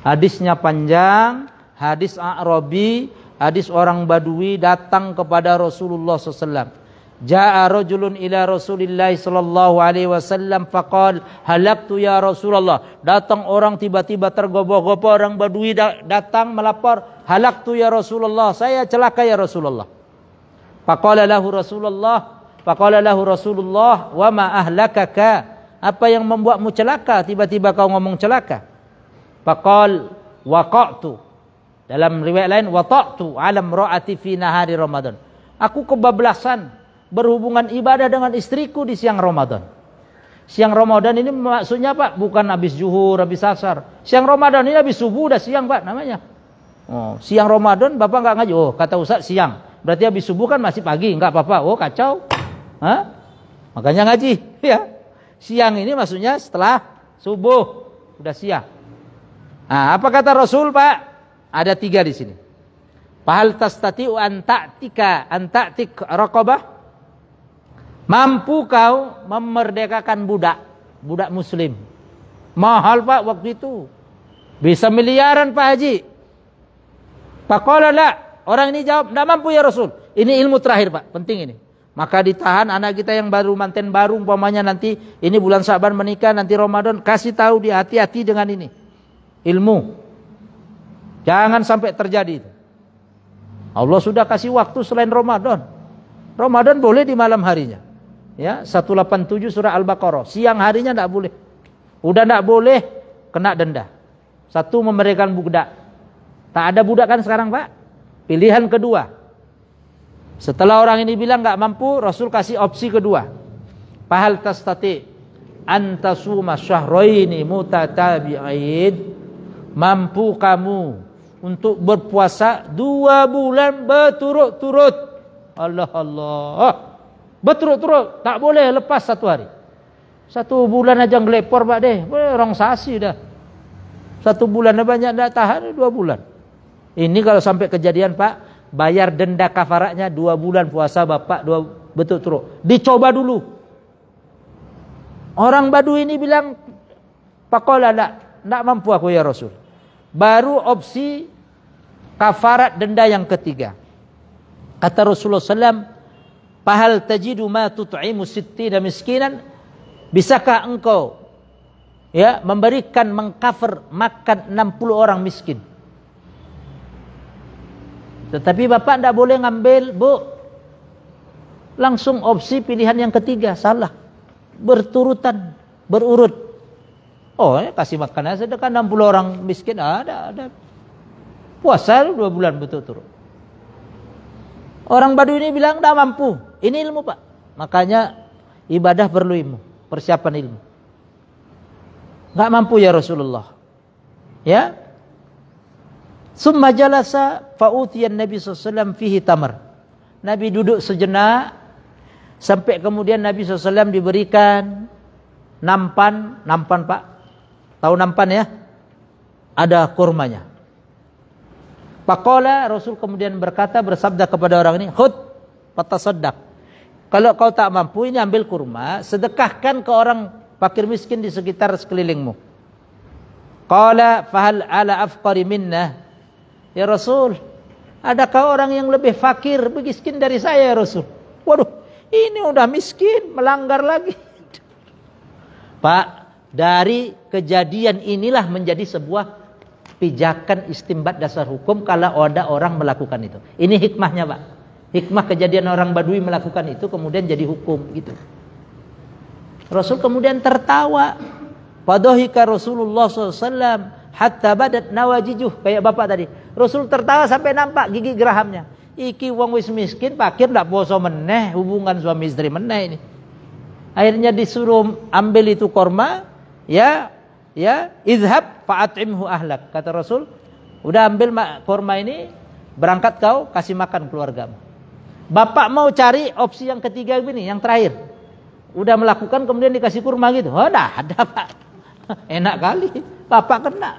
Hadisnya panjang, hadis A'rabi, hadis orang Badui datang kepada Rasulullah SAW. Ja'a rajulun ila Rasulillah sallallahu alaihi wasallam faqal halaktu ya Rasulullah. Datang orang tiba-tiba tergopoh-gopoh, orang Badui datang melapor, halaktu ya Rasulullah, saya celaka ya Rasulullah. Faqala lahu Rasulullah, wa ma ahlakaka? Apa yang membuatmu celaka? Tiba-tiba kau ngomong celaka. Faqal waqa'tu. Dalam riwayat lain, wata'tu alam ra'ati fi nahari Ramadan. Aku kebablasan berhubungan ibadah dengan istriku di siang Ramadan. Siang Ramadan ini maksudnya Pak, bukan habis zuhur, habis asar. Siang Ramadan ini habis subuh udah siang Pak namanya. Oh, siang Ramadan Bapak enggak ngaji. Oh, kata Ustaz siang. Berarti habis subuh kan masih pagi, enggak apa-apa. Oh, kacau. Hah? Makanya ngaji, ya. Siang ini maksudnya setelah subuh, udah siang. Nah, apa kata Rasul Pak? Ada 3 di sini. Fahal tastati'u an ta'tik raqabah? Mampu kau memerdekakan budak muslim. Mahal Pak waktu itu. Bisa miliaran Pak Haji. Faqala la, Orang ini jawab, tidak mampu ya Rasul. Ini ilmu terakhir Pak, penting ini. Maka ditahan anak kita yang baru manten baru, umpamanya nanti ini bulan Sa'ban menikah, nanti Ramadan, kasih tahu dia hati-hati dengan ini. Ilmu. Jangan sampai terjadi itu. Allah sudah kasih waktu selain Ramadan. Ramadan boleh di malam harinya. Ya, 187 surah Al-Baqarah. Siang harinya tidak boleh. Udah tidak boleh, kena denda. Satu, memberikan budak. Tak ada budak kan sekarang Pak? Pilihan kedua. Setelah orang ini bilang nggak mampu, Rasul kasih opsi kedua. Fahal tastati antasuma syahraini mutatabi'ain. Mampu kamu untuk berpuasa 2 bulan berturut-turut. Allah Allah. Berturut-turut, tak boleh lepas 1 hari. 1 bulan aja ngelepor Pak deh, orang sasi dah. 1 bulan banyak dah tahan, 2 bulan. Ini kalau sampai kejadian Pak, bayar denda kafaratnya 2 bulan puasa Bapak 2 berturut-turut. Dicoba dulu. Orang Badui ini bilang, Pakola enggak mampu aku ya Rasul. Baru opsi kafarat denda yang ketiga. Kata Rasulullah SAW, Fahal tajidu ma tut'imu sittina miskinan? Bisakah engkau ya memberikan mengcover makan 60 orang miskin? Tetapi Bapak tidak boleh ngambil, Bu. Langsung opsi pilihan yang ketiga, salah. Berturutan, berurut. Oh, ya, kasih makan aja sedekah 60 orang miskin, ada. Puasa 2 bulan berturut-turut. Orang Badui ini bilang tidak mampu. Ini ilmu Pak. Makanya ibadah perlu ilmu, persiapan ilmu. Enggak mampu ya Rasulullah. Ya. Summa jalasa fa'utiyan Nabi SAW fihi tamar. Nabi duduk sejenak sampai kemudian Nabi SAW diberikan nampan Pak. Tahu nampan ya? Ada kurmanya. Faqala Rasul kemudian bersabda kepada orang ini, khud fatasaddaq. Kalau kau tak mampu, ini ambil kurma, sedekahkan ke orang fakir miskin di sekitar sekelilingmu. Qala fahal ala afqari minna? Ya Rasul, adakah orang yang lebih fakir, miskin dari saya ya Rasul? Waduh, ini udah miskin, melanggar lagi. Pak, dari kejadian inilah menjadi sebuah pijakan istimbat dasar hukum kalau ada orang melakukan itu. Ini hikmahnya Pak. Hikmah kejadian orang Badui melakukan itu kemudian jadi hukum gitu. Rasul kemudian tertawa. Fadhahika Rasulullah SAW hatta badat nawajijuh, kayak Bapak tadi. Rasul tertawa sampai nampak gigi gerahamnya. Iki wong wis miskin, fakir ndak poso meneh, hubungan suami istri meneh ini. Akhirnya disuruh ambil itu korma, ya, izhab fa'at'imhu ahlak. Kata Rasul, udah ambil korma ini, berangkat kau kasih makan keluargamu. Bapak mau cari opsi yang ketiga begini, yang terakhir. Udah melakukan kemudian dikasih kurma gitu. Oh, dah ada Pak. Enak kali. Bapak kena.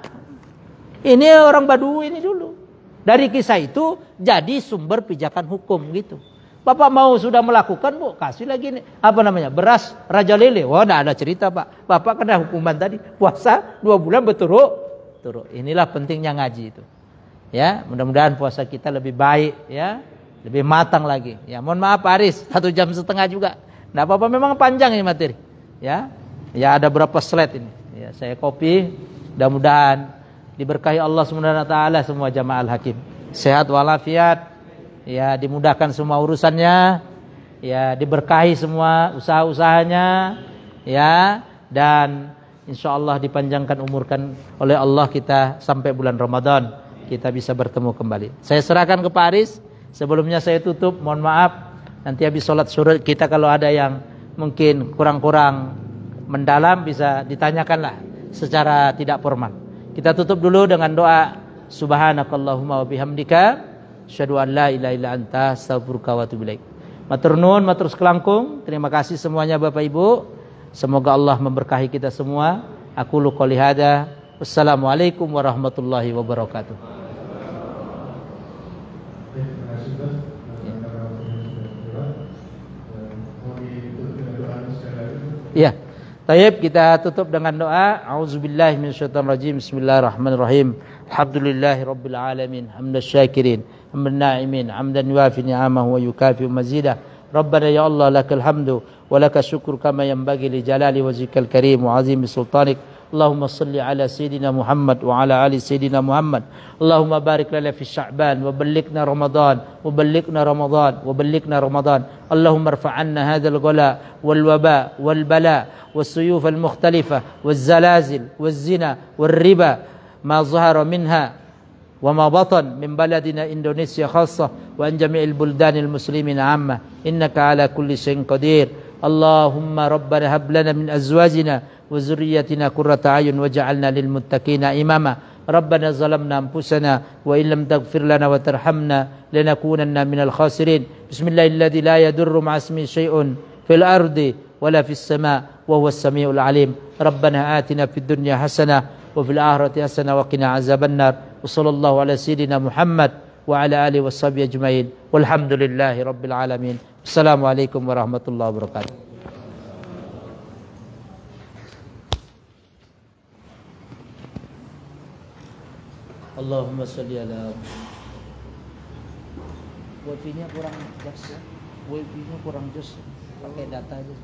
Ini orang Badui ini dulu. Dari kisah itu jadi sumber pijakan hukum gitu. Bapak mau sudah melakukan, Bu, kasih lagi nih, apa namanya, beras raja lele. Wah, enggak ada cerita Pak. Bapak kena hukuman tadi, puasa 2 bulan berturut-turut. Inilah pentingnya ngaji itu. Ya, mudah-mudahan puasa kita lebih baik, ya, lebih matang lagi. Ya, mohon maaf Pak Aris, 1,5 jam juga. Enggak apa-apa, memang panjang ini materi. Ya, ada berapa slide ini. Ya, saya copy. Mudah-mudahan diberkahi Allah Subhanahu wa taala semua jamaah Al-Hakim. Sehat walafiat. Ya, dimudahkan semua urusannya, ya, diberkahi semua usaha-usahanya, ya, dan insyaallah dipanjangkan umurkan oleh Allah kita sampai bulan Ramadan kita bisa bertemu kembali. Saya serahkan ke Pak Aris. Sebelumnya saya tutup, mohon maaf nanti habis sholat syuruk kita kalau ada yang mungkin kurang-kurang mendalam bisa ditanyakanlah secara tidak formal. Kita tutup dulu dengan doa subhanakallahumma wa bihamdika asyhadu an la ilaha illa anta astaghfiruka wa atubu ilaik. Matur nuwun, matur kelangkung. Terima kasih semuanya Bapak Ibu. Semoga Allah memberkahi kita semua. Aku lu qouli hada. Wassalamualaikum warahmatullahi wabarakatuh. Ya. Tayyib, kita tutup dengan doa. A'udzubillahi minasyaitonir rajim. Bismillahirrahmanirrahim. Alhamdulillahirabbil alamin. Hamdasyakirin. حمد الناعمين حمدا يوافي نعمه ويكافئ مزيده. ربنا يا الله لك الحمد ولك الشكر كما ينبغي لجلال وجهك الكريم وعظيم سلطانك. اللهم صل على سيدنا محمد وعلى آل سيدنا محمد. اللهم بارك لنا في شعبان وبلغنا رمضان وبلغنا رمضان وبلغنا رمضان. اللهم ارفع عنا هذا الغلاء والوباء والبلاء والسيوف المختلفة والزلازل والزنا والربا ما ظهر منها وما بطن من بلدنا إندونيسيا خاصة وعن جميع البلدان المسلمين عامة إنك على كل شيء قدير. اللهم ربنا هب لنا من أزواجنا وذريتنا قرة أعين واجعلنا للمتقين إماما. ربنا ظلمنا أنفسنا وإن لم تغفر لنا وترحمنا لنكونن من الخاسرين. بسم الله الذي لا يضر مع اسمه شيء في الأرض ولا في السماء وهو السميع العليم. ربنا آتنا في الدنيا حسنة وفي الآخرة حسنة وقنا عذاب النار. وصلى الله على سيدنا محمد وعلى آله وصحبه أجمعين والحمد لله رب العالمين. السلام عليكم ورحمة الله وبركاته. Allahumma salli ala Wifi-nya kurang jelas ya. Wifi-nya kurang jelas. Pakai data aja.